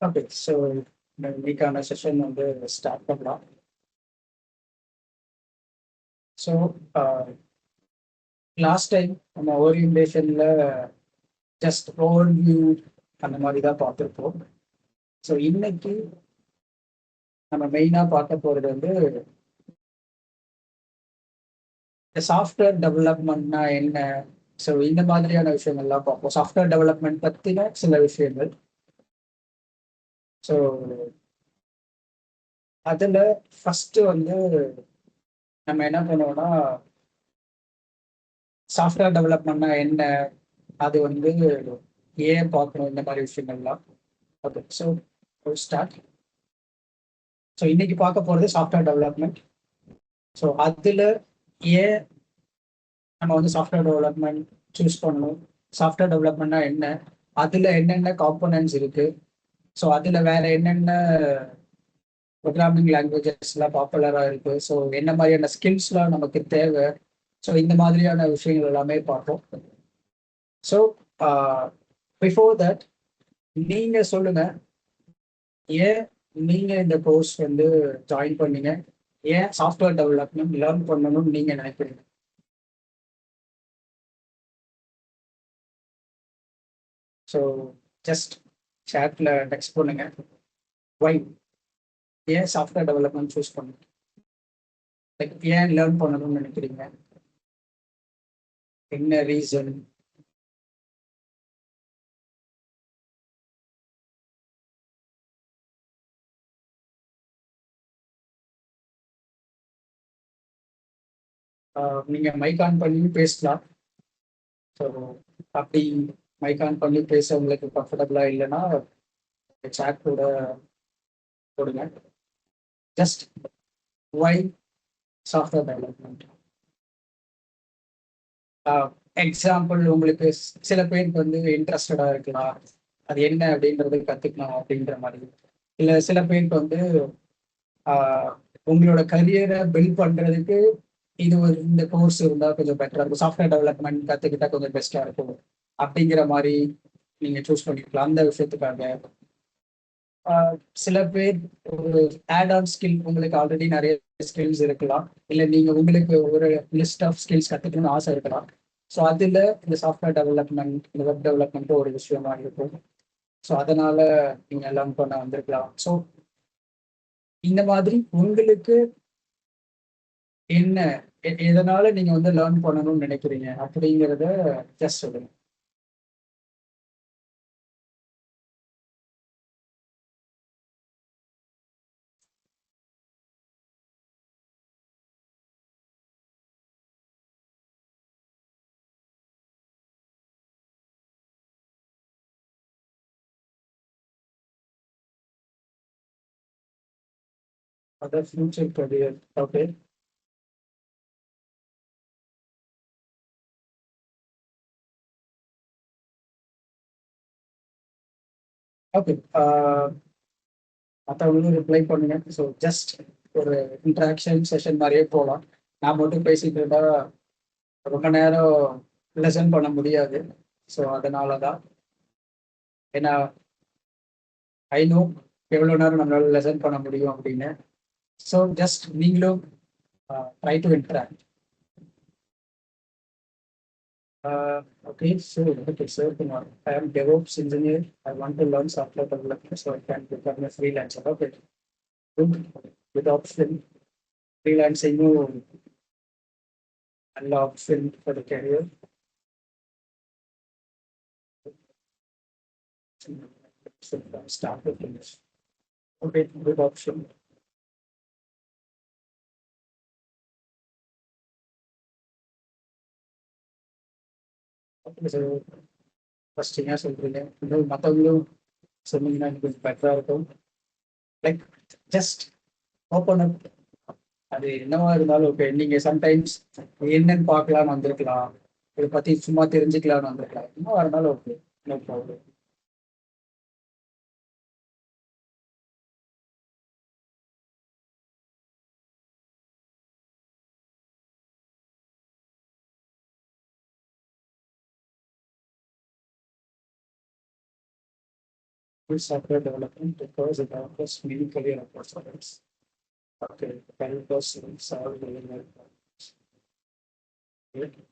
Okay. So இன்னைக்கான session வந்து start பண்ணலாம். ஸோ லாஸ்ட் டைம் நம்ம ஓரியன்டேஷனில் ஜஸ்ட் ஓவர் வியூ அந்த மாதிரி தான் பார்த்துருப்போம். ஸோ இன்னைக்கு நம்ம மெயினாக பார்க்க போகிறது வந்து இந்த சாஃப்ட்வேர் டெவலப்மெண்ட்னா என்ன. ஸோ இந்த மாதிரியான விஷயங்கள்லாம் பார்ப்போம். சாஃப்ட்வேர் டெவலப்மெண்ட் பற்றின சில விஷயங்கள். ஸோ அதில் ஃபஸ்ட்டு வந்து நம்ம என்ன பண்ணுவோம்னா, சாஃப்ட்வேர் டெவலப்மெண்ட்னா என்ன, அது வந்து ஏன் பார்க்கணும், இந்த மாதிரி விஷயங்கள்லாம். ஓகே. So start. ஸோ இன்னைக்கு பார்க்க போகிறது சாஃப்ட்வேர் டெவலப்மெண்ட். ஸோ அதில் ஏன் நம்ம வந்து சாஃப்ட்வேர் டெவலப்மெண்ட் சூஸ் பண்ணணும், சாஃப்ட்வேர் டெவலப்மெண்ட்னா என்ன, அதில் என்னென்ன காம்போனன்ட்ஸ் இருக்கு, ஸோ அதில் வேற என்னென்ன ப்ரோக்ராமிங் லாங்குவேஜஸ்லாம் பாப்புலராக இருக்கு, ஸோ என்ன மாதிரியான ஸ்கில்ஸ்லாம் நமக்கு தேவை, ஸோ இந்த மாதிரியான விஷயங்கள் எல்லாமே பார்ப்போம். ஸோ பிஃபோர் தட் நீங்கள் சொல்லுங்கள், ஏன் நீங்கள் இந்த கோர்ஸ் வந்து ஜாயின் பண்ணீங்க, ஏன் சாஃப்ட்வேர் டெவலப்மெண்ட் லேர்ன் பண்ணணும்னு நீங்கள் நினைக்கிறீங்க? ஸோ ஜஸ்ட் சேட்டில் டெக்ஸ்ட் பண்ணுங்க. ஒய், ஏன் சாஃப்ட்வேர் டெவலப்மெண்ட் சூஸ் பண்ணுங்க, லைக் ஏன் லேர்ன் பண்ணணும்னு நினைக்கிறீங்க, என்ன ரீசன்? நீங்கள் மைக் ஆன் பண்ணி பேசலாம். ஸோ அப்படி மைக் ஆன் பண்ணி பேச உங்களுக்கு கம்ஃபர்டபுளாக இல்லைன்னா சேட் கூட போடுங்க. Just why software development. Example, உங்களுக்கு சில பேருக்கு வந்து இன்ட்ரெஸ்டடாக இருக்கலாம், அது என்ன அப்படின்றது கற்றுக்கணும் அப்படின்ற மாதிரி. இல்லை சில பேருக்கு வந்து ஆஹ், உங்களோட கரியரை பில்ட் பண்ணுறதுக்கு இது ஒரு இந்த கோர்ஸ் இருந்தால் கொஞ்சம் பெட்டராக இருக்கும், சாஃப்ட்வேர் டெவலப்மெண்ட் கற்றுக்கிட்டா கொஞ்சம் பெஸ்ட்டாக இருக்கும் அப்படிங்கிற மாதிரி நீங்கள் சூஸ் பண்ணிக்கலாம் அந்த விஷயத்துக்காக. சில பேர் ஒரு ஆட் ஆன் ஸ்கில், உங்களுக்கு ஆல்ரெடி நிறைய ஸ்கில்ஸ் இருக்கலாம், இல்லை நீங்கள் உங்களுக்கு ஒரு லிஸ்ட் ஆஃப் ஸ்கில்ஸ் கற்றுக்கணும்னு ஆசை இருக்கலாம். ஸோ அதில் இந்த சாஃப்ட்வேர் டெவலப்மெண்ட், இந்த வெப் டெவலப்மெண்ட் ஒரு விஷயமா இருக்கும். ஸோ அதனால நீங்கள் எல்லாம் பண்ண வந்திருக்கலாம். ஸோ இந்த மாதிரி உங்களுக்கு என்ன எதனால நீங்க வந்து லேர்ன் பண்ணணும்னு நினைக்கிறீங்க அப்படிங்கிறத ஜஸ்ட் சொல்லுங்க. அதான் ஃபியூச்சர் கரியர். ஓகே. ஓகே. மற்றவங்களும் ரிப்ளை பண்ணுங்க. ஸோ ஜஸ்ட் ஒரு இன்ட்ராக்ஷன் செஷன் மாதிரியே போகலாம். நான் மட்டும் பேசிட்டு இருந்தா ரொம்ப நேரம் லெசன் பண்ண முடியாது. ஸோ அதனால தான். ஏன்னா ஐ நோ எவ்வளோ நேரம் நம்மளால லெசன் பண்ண முடியும் அப்படின்னு. ஸோ ஜஸ்ட் நீங்களும் try to interact. Okay, so Kumar, I am DevOps engineer. I want to learn software development so I can become a freelancer. Okay, good. With option freelancing, and option for the career. So from start to finish. Okay, good option. Okay, so first thing as சொல்றீங்க, இன்னும் மற்றவங்களும் சொன்னீங்கன்னா எனக்கு கொஞ்சம் பெட்டராக இருக்கும். Like just open up. அது என்னவா இருந்தாலும் ஓகே. நீங்க சம்டைம்ஸ் என்னன்னு பார்க்கலாம்னு வந்திருக்கலாம், இதை பத்தி சும்மா தெரிஞ்சுக்கலாம்னு வந்திருக்கலாம், என்னவா இருந்தாலும் okay. No problem. software development because it offers many career opportunities. Okay, help us solve real life problems. Okay.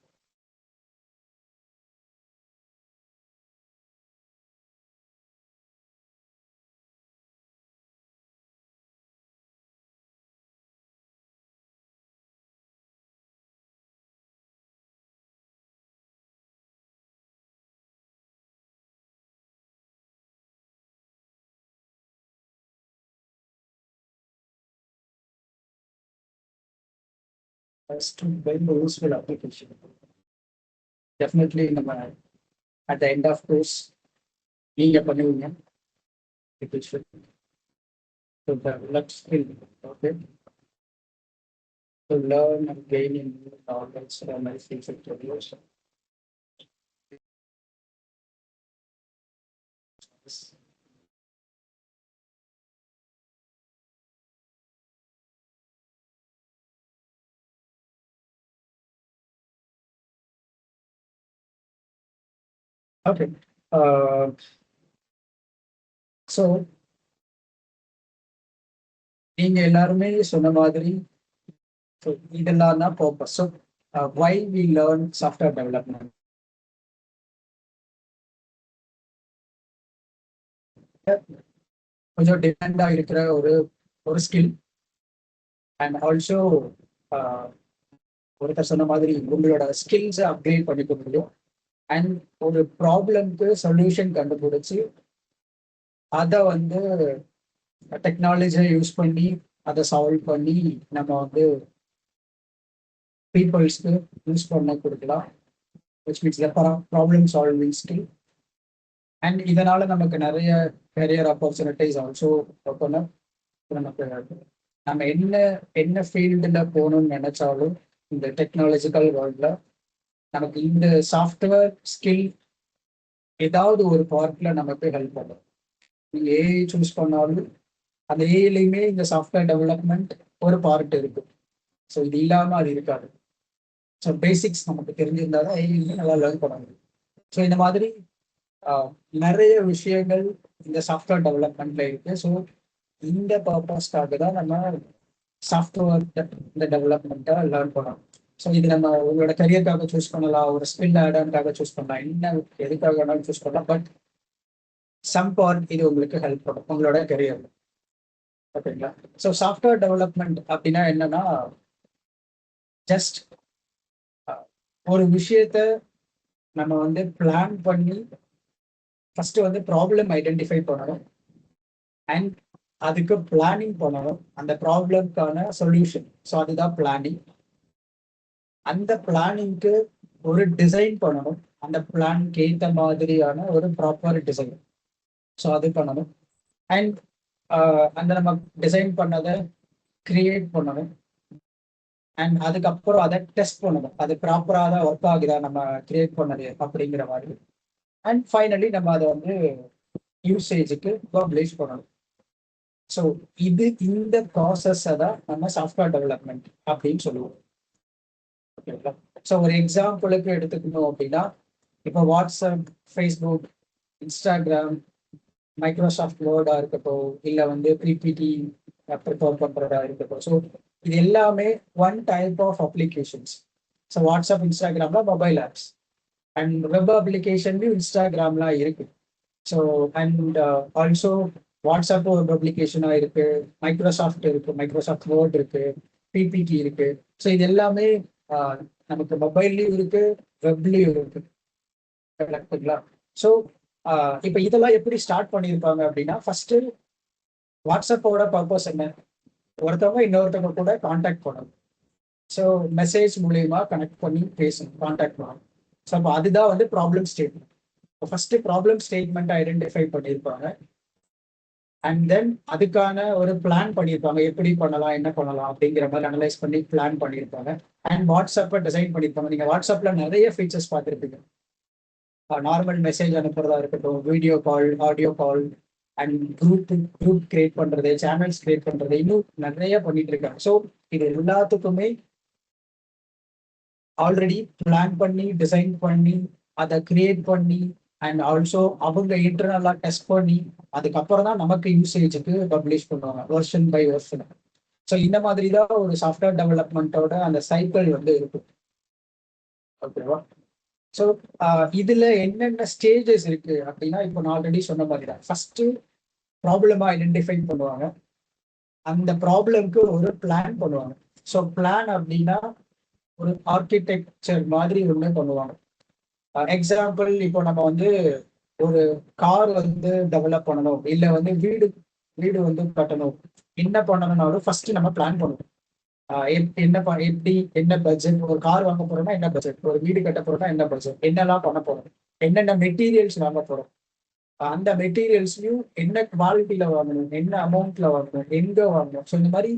As to build a useful application. Definitely at the end of course நீங்க பண்ணுவீங்க. It should to develop skill. Okay. To learn and gain in new knowledge and I think introduction. Okay. So நீங்க எல்லாருமே சொன்ன மாதிரி இதெல்லாம் தான் purpose. So why we learn software development. கொஞ்சம் டிபெண்டா இருக்கிற ஒரு ஒரு ஸ்கில். அண்ட் ஆல்சோ ஒருத்தர் சொன்ன மாதிரி உங்களோட ஸ்கில்ஸை அப்கிரேட் பண்ணிக்க முடியும். அண்ட் ஒரு ப்ராப்ளம்க்கு சொல்யூஷன் கண்டுபிடிச்சு அதை வந்து டெக்னாலஜியை யூஸ் பண்ணி அதை சால்வ் பண்ணி நம்ம வந்து பீப்புள்ஸ்க்கு யூஸ் பண்ண கொடுக்கலாம். Which means problem solving skill. And இதனால நமக்கு நிறைய career opportunities also open up. நமக்கு நம்ம என்ன என்ன ஃபீல்டில் போகணும்னு நினைச்சாலும் இந்த டெக்னாலஜிக்கல் வேர்ல்டில் நமக்கு இந்த சாஃப்ட்வேர் ஸ்கில் ஏதாவது ஒரு பார்ட்டில் நமக்கு ஹெல்ப் பண்ணும். நீங்கள் ஏஐ சூஸ் பண்ணாலும் அந்த ஏஐலையுமே இந்த சாஃப்ட்வேர் டெவலப்மெண்ட் ஒரு பார்ட் இருக்கு. ஸோ இது இல்லாமல் அது இருக்காது. ஸோ பேசிக்ஸ் நமக்கு தெரிஞ்சிருந்தா தான் ஏஐ நல்லா லேர்ன் பண்ண முடியும். ஸோ இந்த மாதிரி நிறைய விஷயங்கள் இந்த சாஃப்ட்வேர் டெவலப்மெண்ட்ல இருக்கு. ஸோ இந்த பர்பஸ்க்காக தான் நம்ம சாஃப்ட்வேர் இந்த டெவலப்மெண்ட்டை லேர்ன் பண்ணணும். ஸோ இது நம்ம உங்களோட கரியருக்காக சூஸ் பண்ணலாம், ஒரு ஸ்கில் ஆடானுக்காக சூஸ் பண்ணலாம், என்ன எதுக்காக வேணாலும் சூஸ் பண்ணலாம். பட் சம் பார்ட் இது உங்களுக்கு ஹெல்ப் பண்ணும் உங்களோட கரியர். ஓகேங்களா? ஸோ சாஃப்ட்வேர் டெவலப்மெண்ட் அப்படின்னா என்னன்னா, ஜஸ்ட் ஒரு விஷயத்த நம்ம வந்து பிளான் பண்ணி ஃபர்ஸ்ட் வந்து ப்ராப்ளம் ஐடென்டிஃபை பண்ணணும். அண்ட் அதுக்கு பிளானிங் பண்ணணும், அந்த ப்ராப்ளம்க்கான சொல்யூஷன். ஸோ அதுதான் பிளானிங். அந்த பிளானிங்க்கு ஒரு டிசைன் பண்ணணும், அந்த பிளானுக்கு ஏற்ற மாதிரியான ஒரு ப்ராப்பர் டிசைன். ஸோ அது பண்ணணும். அண்ட் அந்த நம்ம டிசைன் பண்ணதை கிரியேட் பண்ணணும். அண்ட் அதுக்கப்புறம் அதை டெஸ்ட் பண்ணணும், அது ப்ராப்பராக தான் ஒர்க் ஆகுதா நம்ம கிரியேட் பண்ணது அப்படிங்கிற மாதிரி. அண்ட் ஃபைனலி நம்ம அதை வந்து யூசேஜுக்கு பப்ளிஷ் பண்ணணும். ஸோ இந்த ப்ராசஸை தான் நம்ம சாஃப்ட்வேர் டெவலப்மெண்ட் அப்படின்னு சொல்லுவோம். ஓகேங்களா? ஸோ ஒரு எக்ஸாம்பிளுக்கு எடுத்துக்கணும் அப்படின்னா, இப்போ வாட்ஸ்அப், ஃபேஸ்புக், இன்ஸ்டாகிராம், மைக்ரோசாஃப்ட் வேர்டா இருக்கட்டும், இல்லை வந்து பிபிடி ப்ரிப்பேர் பண்ணுறதா இருக்கட்டும். ஸோ இது எல்லாமே one type of applications. So WhatsApp, இன்ஸ்டாகிராம்ல மொபைல் ஆப்ஸ். அண்ட் வெப் அப்ளிகேஷன்லையும் இன்ஸ்டாகிராம்லாம் இருக்கு. ஸோ அண்ட் ஆல்சோ வாட்ஸ்அப் ஒரு அப்ளிகேஷனாக இருக்கு, மைக்ரோசாஃப்ட் இருக்கு, மைக்ரோசாஃப்ட் வேர்ட் இருக்கு, பிபிடி இருக்கு. ஸோ இது எல்லாமே நமக்கு மொபைல்லையும் இருக்கு, வெப்லையும் இருக்கு. கரெக்டுங்களா? ஸோ இப்போ இதெல்லாம் எப்படி ஸ்டார்ட் பண்ணியிருப்பாங்க அப்படின்னா, ஃபர்ஸ்ட் வாட்ஸ்அப்போட பர்பஸ் என்ன? ஒருத்தவங்க இன்னொருத்தவங்க கூட கான்டாக்ட் பண்ணணும். ஸோ மெசேஜ் மூலயமா கனெக்ட் பண்ணி பேசணும், கான்டாக்ட் பண்ணணும். ஸோ அப்போ அதுதான் வந்து problem statement. First problem statement identify பண்ணியிருப்பாங்க. அண்ட் தென் அதுக்கான ஒரு பிளான் பண்ணியிருப்பாங்க, எப்படி பண்ணலாம், என்ன பண்ணலாம் அப்படிங்கிற மாதிரி அனலைஸ் பண்ணி பிளான் பண்ணியிருப்பாங்க. அண்ட் வாட்ஸ்அப்பை டிசைன் பண்ணியிருப்பாங்க. நீங்கள் வாட்ஸ்அப்பில் நிறைய ஃபீச்சர்ஸ் பார்த்துருப்பீங்க. நார்மல் மெசேஜ் அனுப்புறதா இருக்கட்டும், video call, audio call, and group create பண்ணுறது, சேனல்ஸ் கிரியேட் பண்ணுறது, இன்னும் நிறைய பண்ணிட்டு இருக்காங்க. ஸோ இது எல்லாத்துக்குமே ஆல்ரெடி பிளான் பண்ணி, டிசைன் பண்ணி, அதை கிரியேட் பண்ணி, அண்ட் ஆல்சோ அவங்க இன்டர்னலாக டெஸ்ட் பண்ணி அதுக்கப்புறம் தான் நமக்கு யூசேஜுக்கு பப்ளிஷ் பண்ணுவாங்க வெர்ஷன் பை வெர்ஷன். ஸோ இந்த மாதிரி தான் ஒரு சாஃப்ட்வேர் டெவலப்மெண்ட்டோட அந்த சைக்கிள் வந்து இருக்கும். ஓகேவா? ஸோ இதுல என்னென்ன ஸ்டேஜஸ் இருக்கு அப்படின்னா, இப்போ நான் ஆல்ரெடி சொன்ன மாதிரி தான். ஃபர்ஸ்ட் ப்ராப்ளமா ஐடென்டிஃபை பண்ணுவாங்க, அந்த ப்ராப்ளம்க்கு ஒரு பிளான் பண்ணுவாங்க. ஸோ பிளான் அப்படின்னா ஒரு ஆர்கிடெக்சர் மாதிரி ஒன்று பண்ணுவாங்க. எக்ஸாம்பிள், இப்போ நம்ம வந்து ஒரு கார் வந்து டெவலப் பண்ணணும், இல்லை வந்து வீடு வீடு வந்து கட்டணும், என்ன பண்ணணும்னாலும் ஃபர்ஸ்ட் நம்ம பிளான் பண்ணுவோம். எப்படி, என்ன பட்ஜெட், ஒரு கார் வாங்க போறோம்னா என்ன பட்ஜெட், ஒரு வீடு கட்ட போறோம்னா என்ன பட்ஜெட், என்னெல்லாம் பண்ண போறோம், என்னென்ன மெட்டீரியல்ஸ் வாங்க போறோம், அந்த மெட்டீரியல்ஸ்லையும் என்ன குவாலிட்டியில வாங்கணும், என்ன அமௌண்ட்ல வாங்கணும், எங்க வாங்கணும். ஸோ இந்த மாதிரி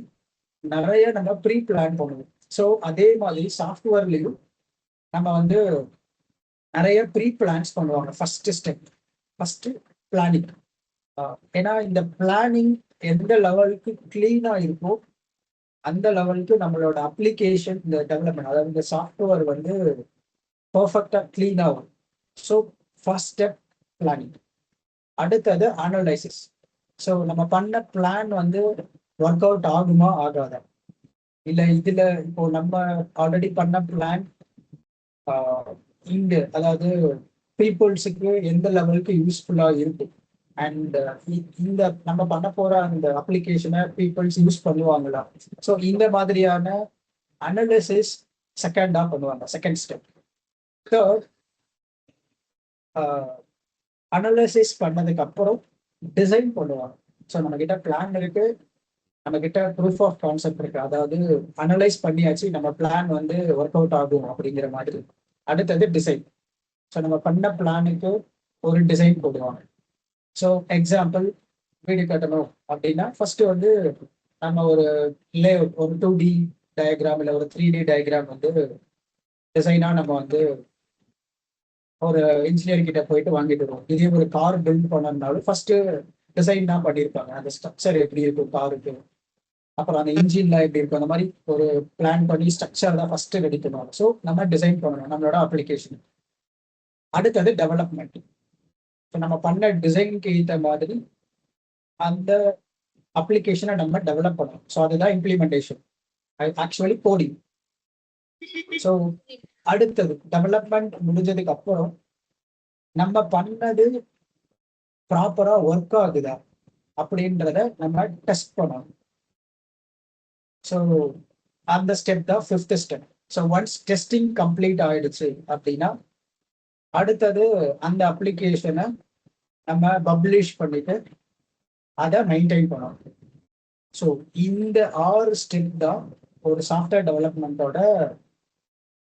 நிறைய நம்ம ப்ரீ பிளான் பண்ணுவோம். ஸோ அதே மாதிரி சாஃப்ட்வேர்லையும் நம்ம வந்து நிறைய ப்ரீ பிளான்ஸ் பண்ணுவாங்க. First step first planning. ஏன்னா இந்த பிளானிங் எந்த லெவலுக்கு கிளீனா இருக்கோ அந்த லெவலுக்கு நம்மளோட அப்ளிகேஷன், இந்த டெவலப்மெண்ட், அதாவது இந்த சாஃப்ட்வேர் வந்து பர்ஃபெக்டா கிளீன் ஆகும். So first step planning. அடுத்தது அனலைசிஸ். ஸோ நம்ம பண்ண பிளான் வந்து ஒர்க் அவுட் ஆகுமா ஆகாதா, இல்லை இதுல இப்போ நம்ம ஆல்ரெடி பண்ண பிளான் இங்க, அதாவது பீப்புள்ஸுக்கு எந்த லெவலுக்கு யூஸ்ஃபுல்லா இருக்கும், அண்ட் இந்த நம்ம பண்ண போற அந்த அப்ளிகேஷனை பீப்புள்ஸ் யூஸ் பண்ணுவாங்களா. ஸோ இந்த மாதிரியான அனலிசிஸ் செகண்டா பண்ணுவாங்க, செகண்ட் ஸ்டெப். தேர்ட், அனலிசிஸ் பண்ணதுக்கு அப்புறம் டிசைன் பண்ணுவாங்க. ஸோ நம்ம கிட்ட பிளான் இருக்கு, நம்ம கிட்ட ப்ரூஃப் ஆஃப் கான்செப்ட் இருக்கு, அதாவது அனலைஸ் பண்ணியாச்சு, நம்ம பிளான் வந்து ஒர்க் அவுட் ஆகும் அப்படிங்கிற மாதிரி. அடுத்தது டிசைன். ஸோ நம்ம பண்ண பிளானுக்கு ஒரு டிசைன் போடுவாங்க. ஸோ எக்ஸாம்பிள், வீடு கட்டணும் அப்படின்னா ஃபர்ஸ்ட் வந்து நம்ம ஒரு ஒரு 2D டயக்ராம் இல்லை ஒரு 3D டயக்ராம் வந்து டிசைனா நம்ம வந்து ஒரு இன்ஜினியர் கிட்ட போயிட்டு வாங்கிட்டு வருவோம். இதே ஒரு கார் பில்ட் பண்ணனாலும் ஃபர்ஸ்ட் டிசைன் தான் பண்ணியிருப்பாங்க, அந்த ஸ்ட்ரக்சர் எப்படி இருக்கும் காருக்கு, அப்புறம் அந்த இன்ஜின்லாம் எப்படி இருக்கும், அந்த மாதிரி ஒரு பிளான் பண்ணி ஸ்ட்ரக்சர் தான் ஃபர்ஸ்ட் ரெடி பண்ணுவாங்க. ஸோ நம்ம டிசைன் பண்ணணும் நம்மளோட அப்ளிகேஷன். அடுத்தது டெவலப்மெண்ட். இப்போ நம்ம பண்ண டிசைனுக்கு ஏற்ற மாதிரி அந்த அப்ளிகேஷனை நம்ம டெவலப் பண்ணணும். ஸோ அதுதான் இம்ப்ளிமெண்டேஷன், ஆக்சுவலி கோடிங். ஸோ அடுத்தது டெவலப்மெண்ட் முடிஞ்சதுக்கு அப்புறம் நம்ம பண்ணது ப்ராப்பரா ஒர்க் ஆகுதா அப்படின்றத நம்ம டெஸ்ட் பண்ணணும். ஸோ அந்த ஸ்டெப் தான் fifth step. So once testing complete ஆயிடுச்சு அப்படின்னா அடுத்தது அந்த அப்ளிகேஷனை நம்ம பப்ளிஷ் பண்ணிட்டு அதை மெயின்டைன் பண்ணணும். ஸோ இந்த 6 ஸ்டெப் தான் ஒரு சாஃப்ட்வேர் டெவலப்மெண்ட்டோட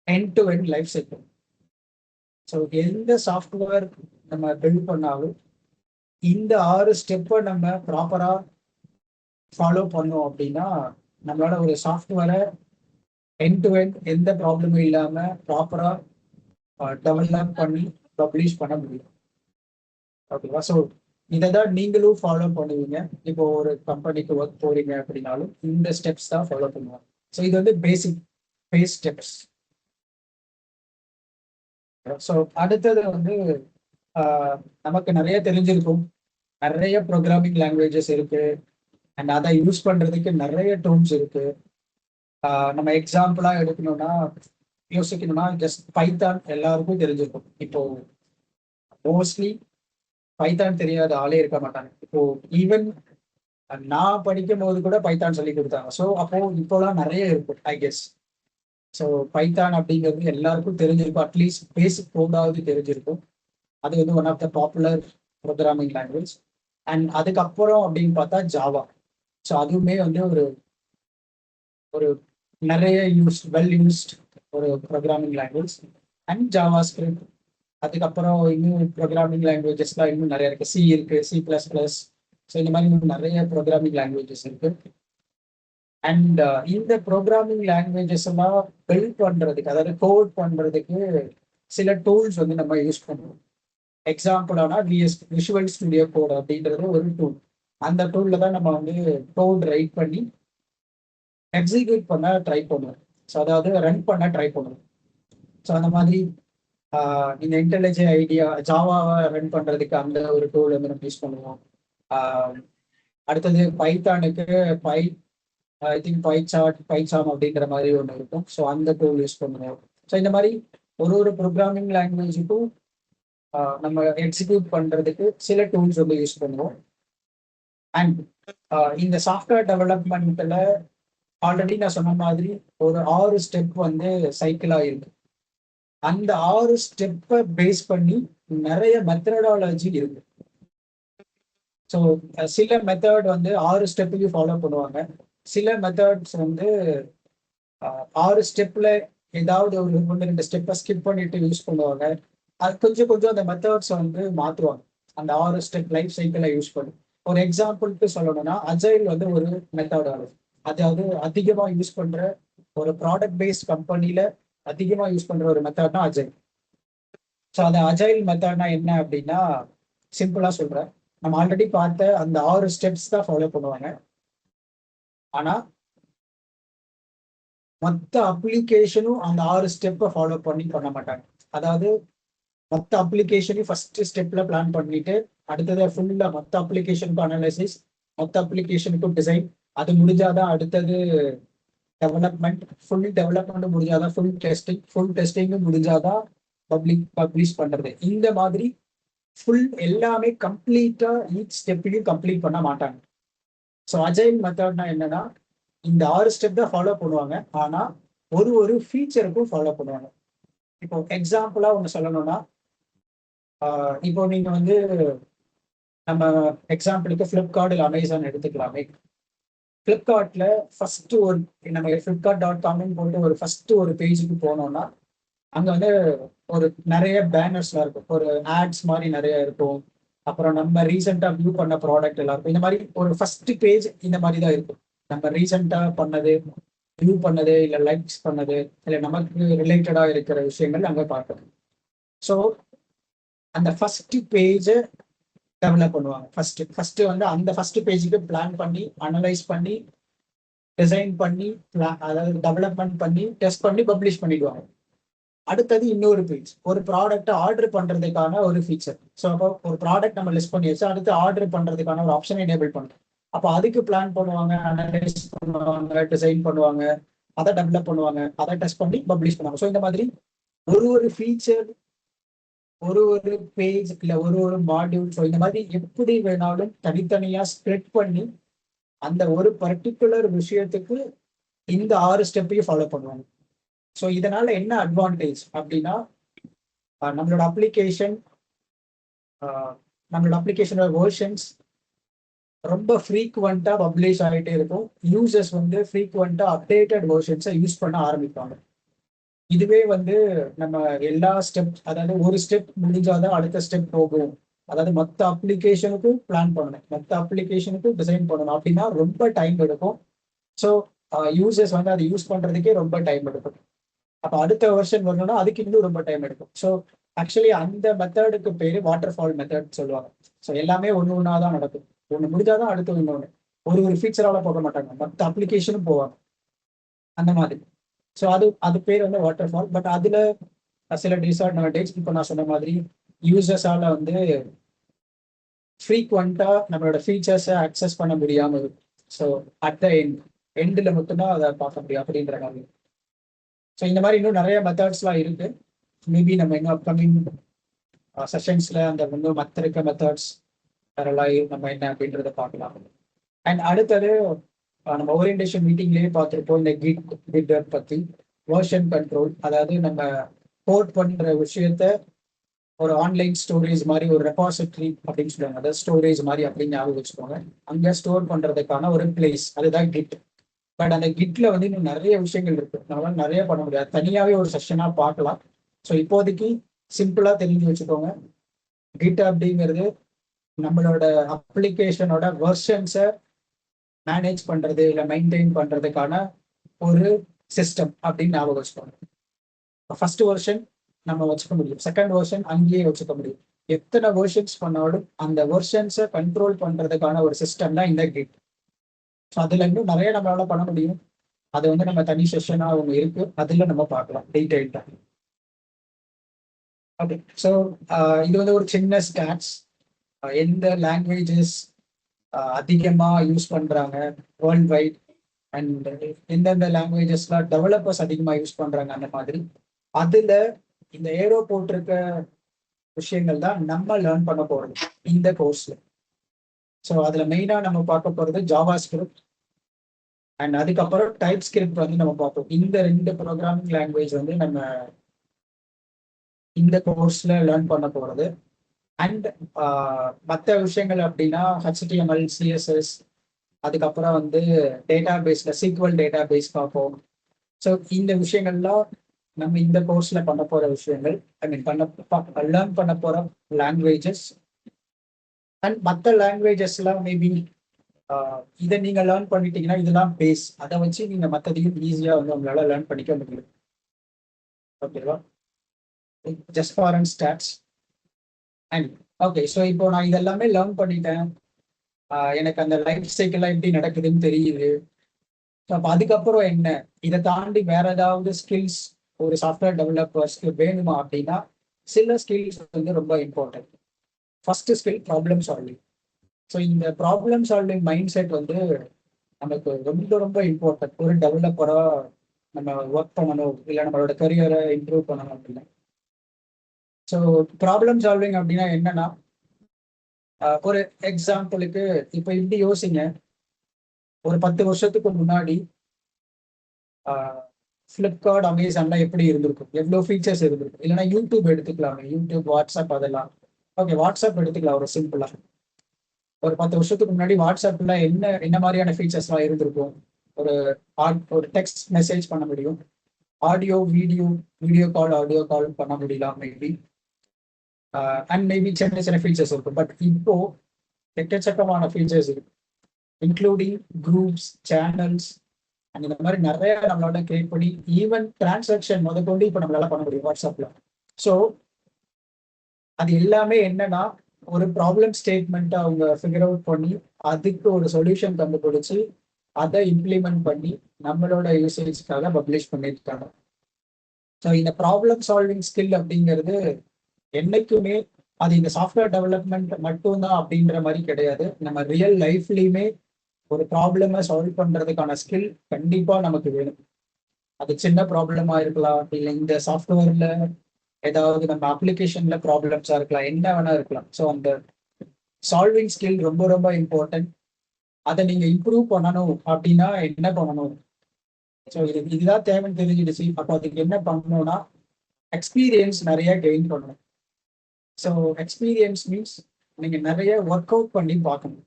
end to end life cycle. So எந்த சாஃப்ட்வேர் நம்ம பில்ட் பண்ணாலும் இந்த 6 ஸ்டெப்பை நம்ம ப்ராப்பராக ஃபாலோ பண்ணோம் அப்படின்னா நம்மளால ஒரு சாஃப்ட்வேரை எண்ட் டு எண்ட் எந்த ப்ராப்ளமும் இல்லாமல் ப்ராப்பராக டெவலப் பண்ணி பப்ளிஷ் பண்ண முடியும். ஓகேவா? ஸோ இதை தான் நீங்களும் ஃபாலோ பண்ணுவீங்க. இப்போ ஒரு கம்பெனிக்கு ஒர்க் போறீங்க அப்படின்னாலும் இந்த ஸ்டெப்ஸ் தான் ஃபாலோ பண்ணுவாங்க. ஸோ இது வந்து பேஸ் ஸ்டெப்ஸ். ஸோ அடுத்தது வந்து நமக்கு நிறைய தெரிஞ்சிருக்கும், நிறைய ப்ரோக்ராமிங் லாங்குவேஜஸ் இருக்கு, அண்ட் அதை யூஸ் பண்றதுக்கு நிறைய டூல்ஸ் இருக்கு. நம்ம எக்ஸாம்பிளா எடுக்கணும்னா யோசிக்கணும்னா ஜஸ்ட் பைத்தான் எல்லாருக்கும் தெரிஞ்சிருக்கும். இப்போ மோஸ்ட்லி பைத்தான் தெரியாத ஆளே இருக்க மாட்டாங்க. இப்போ ஈவன் நான் படிக்கும் போது கூட பைத்தான் சொல்லி கொடுத்தாங்க. ஸோ அப்போ இப்போலாம் நிறைய இருக்கும் ஐ கெஸ். ஸோ பைத்தான் அப்படிங்கிறது எல்லாருக்கும் தெரிஞ்சிருக்கும், அட்லீஸ்ட் பேசிக் கோடாவது தெரிஞ்சிருக்கும். அது வந்து one of the popular programming language. And அதுக்கப்புறம் அப்படின்னு பார்த்தா ஜாவா. ஸோ அதுவுமே வந்து ஒரு ஒரு நிறைய வெல் யூஸ்ட் ஒரு programming language. And Java script. அதுக்கப்புறம் இன்னும் ப்ரோக்ராமிங் லாங்குவேஜஸ்லாம் இன்னும் நிறைய இருக்கு. சி இருக்கு, C++. ஸோ இந்த மாதிரி இன்னும் நிறைய ப்ரோக்ராமிங் லாங்குவேஜஸ் இருக்கு. அண்ட் இந்த ப்ரோக்ராமிங் லாங்குவேஜஸ் எல்லாம் பில்ட் பண்றதுக்கு, அதாவது கோட் பண்றதுக்கு சில டூல்ஸ் வந்து நம்ம யூஸ் பண்ணுவோம். எக்ஸாம்பிள் ஆனால் விஷுவல் ஸ்டுடியோ கோட் அப்படின்றது ஒரு டூல். அந்த டூல்ல தான் நம்ம வந்து கோட் ரைட் பண்ணி எக்ஸிக்யூட் பண்ண ட்ரை பண்ணுவோம். ஸோ அதாவது ரன் பண்ண ட்ரை பண்ணுவோம். ஸோ அந்த மாதிரி இந்த இன்டெலிஜென்ட் ஐடியா ஜாவாவை ரன் பண்றதுக்கு அந்த ஒரு டூல் வந்து நம்ம யூஸ் பண்ணுவோம். அடுத்தது பைத்தானுக்கு ஐ திங்க் பைச்சாம் அப்படிங்கிற மாதிரி ஒன்று இருக்கும். ஸோ அந்த டூல் யூஸ் பண்ணுவோம். ஸோ இந்த மாதிரி ஒரு ப்ரோக்ராமிங் லாங்குவேஜுக்கும் நம்ம எக்ஸிக்யூட் பண்றதுக்கு சில டூல்ஸ் வந்து யூஸ் பண்ணுவோம். அண்ட் இந்த சாஃப்ட்வேர் டெவலப்மெண்ட்ல ஆல்ரெடி நான் சொன்ன மாதிரி ஒரு 6 ஸ்டெப் வந்து சைக்கிளா இருக்கு. அந்த 6 ஸ்டெப்பை பேஸ் பண்ணி நிறைய மெத்தடாலஜி இருக்கு. ஸோ சில மெத்தட் வந்து 6 ஸ்டெப்பையும் ஃபாலோ பண்ணுவாங்க. சில மெத்தட்ஸ் வந்து 6 ஸ்டெப்ல ஏதாவது ஒரு 1-2 ஸ்டெப்பை ஸ்கிப் பண்ணிட்டு யூஸ் பண்ணுவாங்க. அது கொஞ்சம் கொஞ்சம் அந்த மெத்தட்ஸ் வந்து மாற்றுவாங்க. அந்த 6 ஸ்டெப் லைஃப் சைக்கிளை யூஸ் பண்ணி ஒரு எக்ஸாம்பிளுக்கு சொல்லணும்னா அஜைல் வந்து ஒரு மெத்தடாலஜி. அதாவது அதிகமாக யூஸ் பண்ற ஒரு ப்ராடக்ட் பேஸ்ட் கம்பெனியில அதிகமாக யூஸ் பண்ற ஒரு மெத்தட்னா அஜைல். ஸோ அந்த அஜைல் மெத்தட்னா என்ன அப்படின்னா சிம்பிளா சொல்றேன். நம்ம ஆல்ரெடி பார்த்த அந்த 6 ஸ்டெப்ஸ் தான் ஃபாலோ பண்ணுவாங்க. ஆனா மொத்த அப்ளிகேஷனும் அந்த 6 ஸ்டெப்பை ஃபாலோ பண்ண மாட்டாங்க. அதாவது மொத்த அப்ளிகேஷனையும் ஃபர்ஸ்ட் ஸ்டெப்ல பிளான் பண்ணிட்டு அடுத்தது ஃபுல்லா மொத்த அப்ளிகேஷனுக்கும் அனாலிசிஸ், மொத்த அப்ளிகேஷனுக்கும் டிசைன், அது முடிஞ்சாதான் அடுத்தது டெவலப்மெண்ட், ஃபுல் டெவலப்மெண்ட் முடிஞ்சாதான் ஃபுல் டெஸ்டிங்கும் முடிஞ்சாதான் பப்ளிஷ் பண்றது. இந்த மாதிரி ஃபுல் எல்லாமே கம்ப்ளீட்டா ஈச் ஸ்டெப்பையும் கம்ப்ளீட் பண்ண மாட்டாங்க. ஸோ அஜைல் மெத்தட்னா என்னன்னா இந்த 6 ஸ்டெப் தான் ஃபாலோ பண்ணுவாங்க. ஆனா ஒரு ஃபீச்சருக்கும் ஃபாலோ பண்ணுவாங்க. இப்போ எக்ஸாம்பிளா ஒன்று சொல்லணும்னா இப்போ நீங்க வந்து நம்ம எக்ஸாம்பிளுக்கு ஃப்ளிப்கார்ட் இல்லை அமேசான் எடுத்துக்கலாமே. ஃப்ளிப்கார்ட்ல ஃபர்ஸ்ட் ஒரு நம்ம flipkart.com போட்டு ஒரு ஃபர்ஸ்ட் ஒரு பேஜுக்கு போனோம்னா அங்க வந்து ஒரு நிறைய பேனர்ஸ்லாம் இருக்கும். ஒரு ஆட்ஸ் மாதிரி நிறைய இருக்கும். அப்புறம் நம்ம ரீசெண்டா வியூ பண்ண ப்ராடக்ட் எல்லாம் இருக்கும். இந்த மாதிரி ஒரு ஃபர்ஸ்ட் பேஜ் இந்த மாதிரி தான் இருக்கும். நம்ம ரீசெண்டா பண்ணது, வியூ பண்ணது, இல்லை லைக்ஸ் பண்ணது, இல்லை நமக்கு ரிலேட்டடா இருக்கிற விஷயங்கள் அங்கே பார்க்கணும். ஸோ அந்த ஃபர்ஸ்ட் பேஜை டெவலப் பண்ணுவாங்க. ஃபர்ஸ்ட் வந்து அந்த ஃபர்ஸ்ட் பேஜுக்கு பிளான் பண்ணி அனலைஸ் பண்ணி டிசைன் பண்ணி அதாவது டெவலப்மெண்ட் பண்ணி டெஸ்ட் பண்ணி பப்ளிஷ் பண்ணிடுவாங்க. அடுத்தது இன்னொரு பேஜ் ஒரு ப்ராடக்ட்டை ஆர்டர் பண்றதுக்கான ஒரு ஃபீச்சர். ஸோ அப்போ ஒரு ப்ராடக்ட் நம்ம லிஸ்ட் பண்ணி வச்சு அடுத்து ஆர்டர் பண்றதுக்கான ஒரு ஆப்ஷன் எனேபிள் பண்ணுறோம். அப்போ அதுக்கு பிளான் பண்ணுவாங்க, அனலைஸ் பண்ணுவாங்க, டிசைன் பண்ணுவாங்க, அதை டெவலப் பண்ணுவாங்க, அதை டெஸ்ட் பண்ணி பப்ளிஷ் பண்ணுவாங்க. ஸோ இந்த மாதிரி ஒரு ஃபீச்சர், ஒரு பேஜ், இல்லை ஒரு மாடியூல், ஸோ இந்த மாதிரி எப்படி வேணாலும் தனித்தனியா ஸ்ப்ரெட் பண்ணி அந்த ஒரு பர்டிகுலர் விஷயத்துக்கு இந்த 6 ஸ்டெப்பையும் ஃபாலோ பண்ணுவாங்க. ஸோ இதனால என்ன அட்வான்டேஜ் அப்படின்னா நம்மளோட அப்ளிகேஷனோட வேர்ஷன்ஸ் ரொம்ப ஃப்ரீக்வெண்டா பப்ளிஷ் ஆகிட்டே இருக்கும். யூசர்ஸ் வந்து ஃப்ரீக்வெண்டா அப்டேட்டட் வேர்ஷன்ஸை யூஸ் பண்ண ஆரம்பிப்பாங்க. இதுவே வந்து நம்ம எல்லா ஸ்டெப், அதாவது ஒரு ஸ்டெப் முடிஞ்சாதான் அடுத்த ஸ்டெப் போகும். அதாவது மற்ற அப்ளிகேஷனுக்கும் பிளான் பண்ணணும், மற்ற அப்ளிகேஷனுக்கும் டிசைன் பண்ணணும் அப்படின்னா ரொம்ப டைம் எடுக்கும். ஸோ யூசர்ஸ் வந்து அதை யூஸ் பண்றதுக்கே ரொம்ப டைம் எடுக்கும். அப்போ அடுத்த வெர்ஷன் வரணும்னா அதுக்கு இன்னும் ரொம்ப டைம் எடுக்கும். ஸோ ஆக்சுவலி அந்த மெத்தடுக்கு பேரு வாட்டர் ஃபால் மெத்தட் சொல்லுவாங்க. ஸோ எல்லாமே ஒன்று தான் நடக்கும். ஒன்று முடிஞ்சாதான் அடுத்து இன்னொன்று. ஒரு ஃபீச்சரால போக மாட்டாங்க, மற்ற அப்ளிகேஷனும் போவாங்க அந்த மாதிரி. ஸோ அது பேர் வந்து வாட்டர் ஃபால். பட் அதுல சில டிஸ்அட்வான்டேஜ் இப்போ நான் சொன்ன மாதிரி யூசர்ஸால வந்து ஃப்ரீக்வெண்டா நம்மளோட ஃபீச்சர்ஸை அக்சஸ் பண்ண முடியாமல் இருக்கும். ஸோ அட் த எண்டில் மட்டும்தான் அதை பார்க்க முடியும் அப்படின்ற மாதிரி. ஸோ இந்த மாதிரி இன்னும் நிறைய மெத்தட்ஸ்லாம் இருக்கு. மேபி நம்ம இன்னும் அப்கமிங் செஷன்ஸ்ல அந்த இன்னும் மற்ற இருக்க மெத்தட்ஸ் வேறெல்லாம் நம்ம என்ன அப்படின்றத பார்க்கலாம். அண்ட் அடுத்தது நம்ம ஓரியன்டேஷன் மீட்டிங்லேயே பார்த்துருப்போம் இந்த கிட் பற்றி வேர்ஷன் கண்ட்ரோல். அதாவது நம்ம போர்ட் பண்ற விஷயத்த ஒரு ஆன்லைன் ஸ்டோரேஜ் மாதிரி, ஒரு ரெபாசிட்டரி அப்படின்னு சொல்லுவாங்க, அதாவது ஸ்டோரேஜ் மாதிரி அப்படின்னு ஞாபகம் வச்சுக்கோங்க. அங்கே ஸ்டோர் பண்றதுக்கான ஒரு பிளேஸ், அதுதான் கிட். பட் அந்த கிட்ல வந்து இன்னும் நிறைய விஷயங்கள் இருக்கு, நம்மளால நிறைய பண்ண முடியாது. தனியாவே ஒரு செஷனா பார்க்கலாம். ஸோ இப்போதைக்கு சிம்பிளா தெரிஞ்சு வச்சுக்கோங்க, கிட் அப்படிங்கிறது நம்மளோட அப்ளிகேஷனோட வெர்ஷன்ஸை மேனேஜ் பண்றது இல்லை மெயின்டைன் பண்றதுக்கான ஒரு சிஸ்டம் அப்படின்னு ஞாபகம் வச்சுக்கோங்க. ஃபர்ஸ்ட் வெர்ஷன் நம்ம வச்சுக்க முடியும், செகண்ட் வெர்ஷன் அங்கேயே வச்சுக்க முடியும். எத்தனை வெர்ஷன்ஸ் பண்ணாலும் அந்த வெர்ஷன்ஸை கண்ட்ரோல் பண்றதுக்கான ஒரு சிஸ்டம் தான் இந்த கிட். ஸோ அதுல இன்னும் நிறைய நம்மளால பண்ண முடியும். அது வந்து நம்ம தனி செஷனா ஒன்று இருக்கு, அதுல நம்ம பார்க்கலாம் டீடைல்டா. ஓகே. ஸோ இது வந்து ஒரு சின்ன ஸ்டாட்ஸ். எந்த லாங்குவேஜஸ் அதிகமாக யூஸ் பண்ணுறாங்க வேர்ல்ட் வைட், அண்ட் எந்தெந்த லாங்குவேஜஸ்லாம் டெவலப்பர்ஸ் அதிகமாக யூஸ் பண்ணுறாங்க அந்த மாதிரி. அதில் இந்த ஏரோ போட்டிருக்க விஷயங்கள் தான் நம்ம லேர்ன் பண்ண போகிறது இந்த கோர்ஸில். ஸோ அதில் மெயினாக நம்ம பார்க்க போகிறது ஜாவா ஸ்கிரிப்ட், அண்ட் அதுக்கப்புறம் டைப் ஸ்கிரிப்ட் வந்து நம்ம பார்ப்போம். இந்த 2 ப்ரோக்ராமிங் லாங்குவேஜ் வந்து நம்ம இந்த கோர்ஸில் லேர்ன் பண்ண போகிறது. அண்ட் மற்ற விஷயங்கள் அப்படின்னா HTML, CSS, அதுக்கப்புறம் வந்து டேட்டா பேஸில் சீக்வல் டேட்டா பேஸ் பார்ப்போம். ஸோ இந்த விஷயங்கள்லாம் நம்ம இந்த கோர்ஸில் பண்ண போகிற விஷயங்கள். ஐ மீன் லேர்ன் பண்ண போகிற லாங்குவேஜஸ். அண்ட் மற்ற லாங்குவேஜஸ்லாம் மேபி இதை நீங்கள் லேர்ன் பண்ணிட்டீங்கன்னா இதெல்லாம் பேஸ், அதை வச்சு நீங்கள் மற்றதையும் ஈஸியாக வந்து உங்களால் லேர்ன் பண்ணிக்க முடியும். ஓகேவா? Just for and stats. And okay, so இப்போ நான் இதெல்லாமே லேர்ன் பண்ணிட்டேன். எனக்கு அந்த லைஃப் சைக்கிள்லாம் எப்படி நடக்குதுன்னு தெரியுது. அப்போ அதுக்கப்புறம் என்ன, இதை தாண்டி வேற ஏதாவது ஸ்கில்ஸ் ஒரு சாஃப்ட்வேர் டெவலப்பர்ஸ்க்கு வேணுமா அப்படின்னா சில ஸ்கில்ஸ் வந்து ரொம்ப important. First skill problem solving. So இந்த ப்ராப்ளம் சால்விங் மைண்ட் செட் வந்து நமக்கு ரொம்ப ரொம்ப இம்பார்ட்டன்ட். ஒரு டெவலப்பராக நம்ம ஒர்க் பண்ணணும், இல்லை நம்மளோட கரியரை இம்ப்ரூவ் பண்ணணும் அப்படின்னா. ஸோ ப்ராப்ளம் சால்விங் அப்படின்னா என்னன்னா, ஒரு எக்ஸாம்பிளுக்கு இப்போ இப்படி யோசிங்க. ஒரு 10 வருஷத்துக்கு முன்னாடி ஃப்ளிப்கார்ட், அமேசான்லாம் எப்படி இருந்திருக்கும், எவ்வளோ ஃபீச்சர்ஸ் இருந்திருக்கும். இல்லைன்னா யூடியூப் எடுத்துக்கலாமே, யூடியூப், வாட்ஸ்அப் அதெல்லாம். ஓகே, வாட்ஸ்அப் எடுத்துக்கலாம் ஒரு சிம்பிளா. ஒரு 10 வருஷத்துக்கு முன்னாடி வாட்ஸ்அப்ல என்ன என்ன மாதிரியான ஃபீச்சர்ஸ்லாம் இருந்திருக்கும். ஒரு ஒரு டெக்ஸ்ட் மெசேஜ் பண்ண முடியும், audio video, video call, audio call பண்ண முடியலாம் மேபி. அண்ட் மேபி சின்ன சின்ன ஃபீச்சர்ஸ் இருக்கும். பட் இப்போ எக்கச்சக்கமான ஃபீச்சர்ஸ் இருக்கு, இன்க்ளூடிங் குரூப்ஸ், சேனல்ஸ், அண்ட் இந்த மாதிரி நிறைய நம்மளால கிரியேட் பண்ணி ஈவன் டிரான்சாக்ஷன் முதற்கொண்டு இப்போ நம்மளால பண்ண முடியும் வாட்ஸ்அப்ல. ஸோ அது எல்லாமே என்னன்னா, ஒரு ப்ராப்ளம் ஸ்டேட்மெண்ட்டை அவங்க ஃபிகர் அவுட் பண்ணி அதுக்கு ஒரு சொல்யூஷன் கண்டுபிடிச்சு அதை இம்ப்ளிமெண்ட் பண்ணி நம்மளோட யூசேஜ்க்காக பப்ளிஷ் பண்ணியிருக்காங்க. ஸோ இந்த ப்ராப்ளம் சால்விங் ஸ்கில் அப்படிங்கிறது என்னைக்குமே அது இந்த சாஃப்ட்வேர் டெவலப்மெண்ட் மட்டும்தான் அப்படின்ற மாதிரி கிடையாது. நம்ம ரியல் லைஃப்லையுமே ஒரு ப்ராப்ளமை சால்வ் பண்றதுக்கான ஸ்கில் கண்டிப்பா நமக்கு வேணும். அது சின்ன ப்ராப்ளமா இருக்கலாம், இல்லை இந்த சாஃப்ட்வேர்ல ஏதாவது நம்ம அப்ளிகேஷன்ல ப்ராப்ளம்ஸா இருக்கலாம், என்ன வேணா இருக்கலாம். ஸோ அந்த சால்விங் ஸ்கில் ரொம்ப ரொம்ப இம்பார்ட்டன்ட். அதை நீங்க இம்ப்ரூவ் பண்ணணும் அப்படின்னா என்ன பண்ணணும்? ஸோ இதுதான் தேவைன்னு தெரிஞ்சிடுச்சு. அப்போ அதுக்கு என்ன பண்ணணும்னா எக்ஸ்பீரியன்ஸ் நிறைய கெயின் பண்ணணும். ஸோ எக்ஸ்பீரியன்ஸ் மீன்ஸ் நீங்க நிறைய ஒர்க் அவுட் பண்ணி பார்க்கணும்.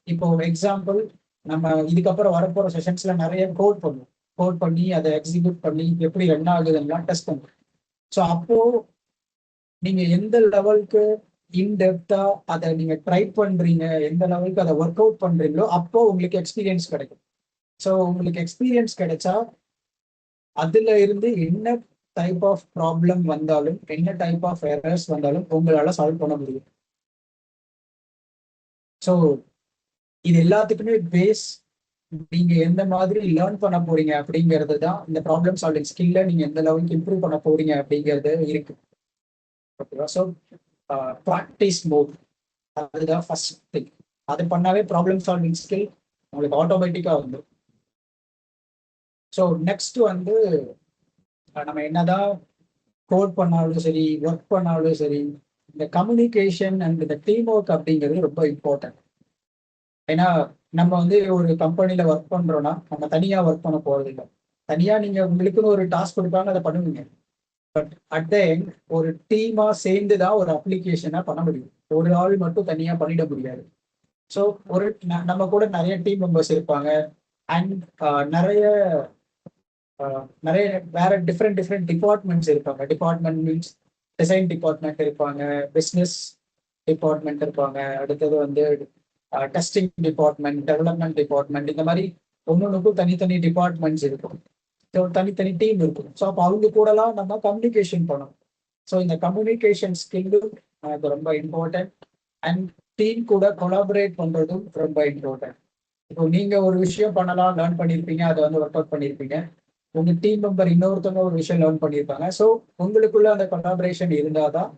இப்போ எக்ஸாம்பிள், நம்ம இதுக்கப்புறம் வரப்போற செஷன்ஸ்ல நிறைய கோட் பண்ணுவோம். கோட் பண்ணி அதை எக்ஸிக்யூட் பண்ணி எப்படி ரன் ஆகுதுன்னா டெஸ்ட் பண்ணுவோம். ஸோ அப்போ நீங்க எந்த லெவலுக்கு இன்டெப்தா அதை நீங்க ட்ரை பண்றீங்க, எந்த லெவலுக்கு அதை ஒர்க் அவுட் பண்றீங்களோ அப்போ உங்களுக்கு எக்ஸ்பீரியன்ஸ் கிடைக்கும். ஸோ உங்களுக்கு எக்ஸ்பீரியன்ஸ் கிடைச்சா அதுல இருந்து என்ன டைப் ஆஃப் ப்ராப்ளம் வந்தாலும், என்ன டைப் ஆஃப் எரர்ஸ் வந்தாலும் உங்களால சால்வ் பண்ண முடியும். ஸோ இது எல்லாத்துக்குமே பேஸ் நீங்க எந்த மாதிரி லேர்ன் பண்ண போறீங்க அப்படிங்கிறது தான். இந்த ப்ராப்ளம் சால்விங் ஸ்கில்ல நீங்க எந்த லெவலுக்கு இம்ப்ரூவ் பண்ண போறீங்க அப்படிங்கிறது இருக்கு. ஓகேவா? ஸோ ப்ராக்டிஸ் மோட், அதுதான் ஃபர்ஸ்ட் திங். அது பண்ணாவே ப்ராப்ளம் சால்விங் ஸ்கில் உங்களுக்கு ஆட்டோமேட்டிக்கா வந்துடும். ஸோ நெக்ஸ்ட் வந்து நம்ம என்னதான் கோட் பண்ணாலும் சரி, ஒர்க் பண்ணாலும் சரி, இந்த கம்யூனிகேஷன் அண்ட் இந்த டீம் ஒர்க் அப்படிங்கிறது ரொம்ப இம்பார்ட்டன்ட். ஏன்னா நம்ம வந்து ஒரு கம்பெனில ஒர்க் பண்றோம்னா நம்ம தனியா ஒர்க் பண்ண போறது இல்லை. தனியா நீங்க உங்களுக்குன்னு ஒரு டாஸ்க் கொடுப்பாங்க, அதை பண்ணுவீங்க. பட் அட் த எண்ட் ஒரு டீமா சேர்ந்து தான் ஒரு அப்ளிகேஷனா பண்ண முடியும். ஒரு ஆள் மட்டும் தனியா பண்ணிட முடியாது. ஸோ ஒரு நம்ம கூட நிறைய டீம் மெம்பர்ஸ் இருப்பாங்க. அண்ட் நிறைய நிறைய வேற டிஃப்ரெண்ட் டிஃப்ரெண்ட் டிபார்ட்மெண்ட்ஸ் இருப்பாங்க. டிபார்ட்மெண்ட் மீன்ஸ் டிசைன் டிபார்ட்மெண்ட் இருப்பாங்க, பிஸ்னஸ் டிபார்ட்மெண்ட் இருப்பாங்க, அடுத்தது வந்து டெஸ்டிங் டிபார்ட்மெண்ட், டெவலப்மெண்ட் டிபார்ட்மெண்ட், இந்த மாதிரி ஒன்னொன்றுக்கும் தனித்தனி டிபார்ட்மெண்ட்ஸ் இருக்கும். ஸோ தனித்தனி டீம் இருக்கும். ஸோ அப்போ அவங்க கூடலாம் நம்ம கம்யூனிகேஷன் பண்ணணும். ஸோ இந்த கம்யூனிகேஷன் ஸ்கில்லும் எனக்கு ரொம்ப இம்பார்ட்டன்ட். அண்ட் டீம் கூட கொலாபரேட் பண்றதும் ரொம்ப இம்பார்ட்டன்ட். இப்போ நீங்க ஒரு விஷயம் பண்ணலாம் லேர்ன் பண்ணியிருப்பீங்க, அதை வந்து ஒர்க் அவுட் பண்ணியிருப்பீங்க. உங்க டீம் மெம்பர் இன்னொருத்தவங்க ஒரு விஷயம் லேர்ன் பண்ணியிருப்பாங்க. ஸோ உங்களுக்குள்ள அந்த கொலாபரேஷன் இருந்தாதான்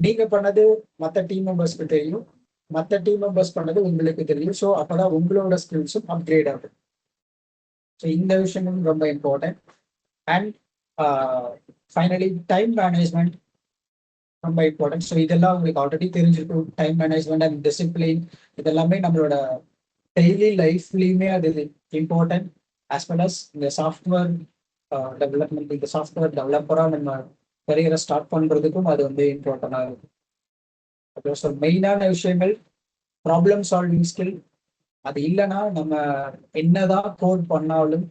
நீங்க பண்ணது மற்ற டீம் மெம்பர்ஸ்க்கு தெரியும், மற்ற டீம் மெம்பர்ஸ் பண்ணது உங்களுக்கு தெரியும். ஸோ அப்பதான் உங்களோட ஸ்கில்ஸும் அப்கிரேட் ஆகும். ஸோ இந்த விஷயமும் ரொம்ப important. And finally time management ரொம்ப இம்பார்ட்டன்ட். ஸோ இதெல்லாம் உங்களுக்கு ஆல்ரெடி தெரிஞ்சிருக்கும். டைம் மேனேஜ்மெண்ட் அண்ட் டிசிப்ளின் இதெல்லாமே நம்மளோட டெய்லி லைஃப்லயுமே அது இம்பார்ட்டன்ட். ஆஸ் வெல் அஸ் இந்த சாஃப்ட்வேர் டெவலப்மெண்ட், இந்த சாஃப்ட்வேர் டெவலப்பராக நம்ம கரியரை ஸ்டார்ட் பண்றதுக்கும் அது வந்து இம்பார்ட்டண்டாக இருக்கும். ஓகே, ஸோ மெயினான விஷயங்கள் ப்ராப்ளம் சால்விங் ஸ்கில். அது இல்லைன்னா நம்ம என்னதான் கோட் பண்ணாலும்,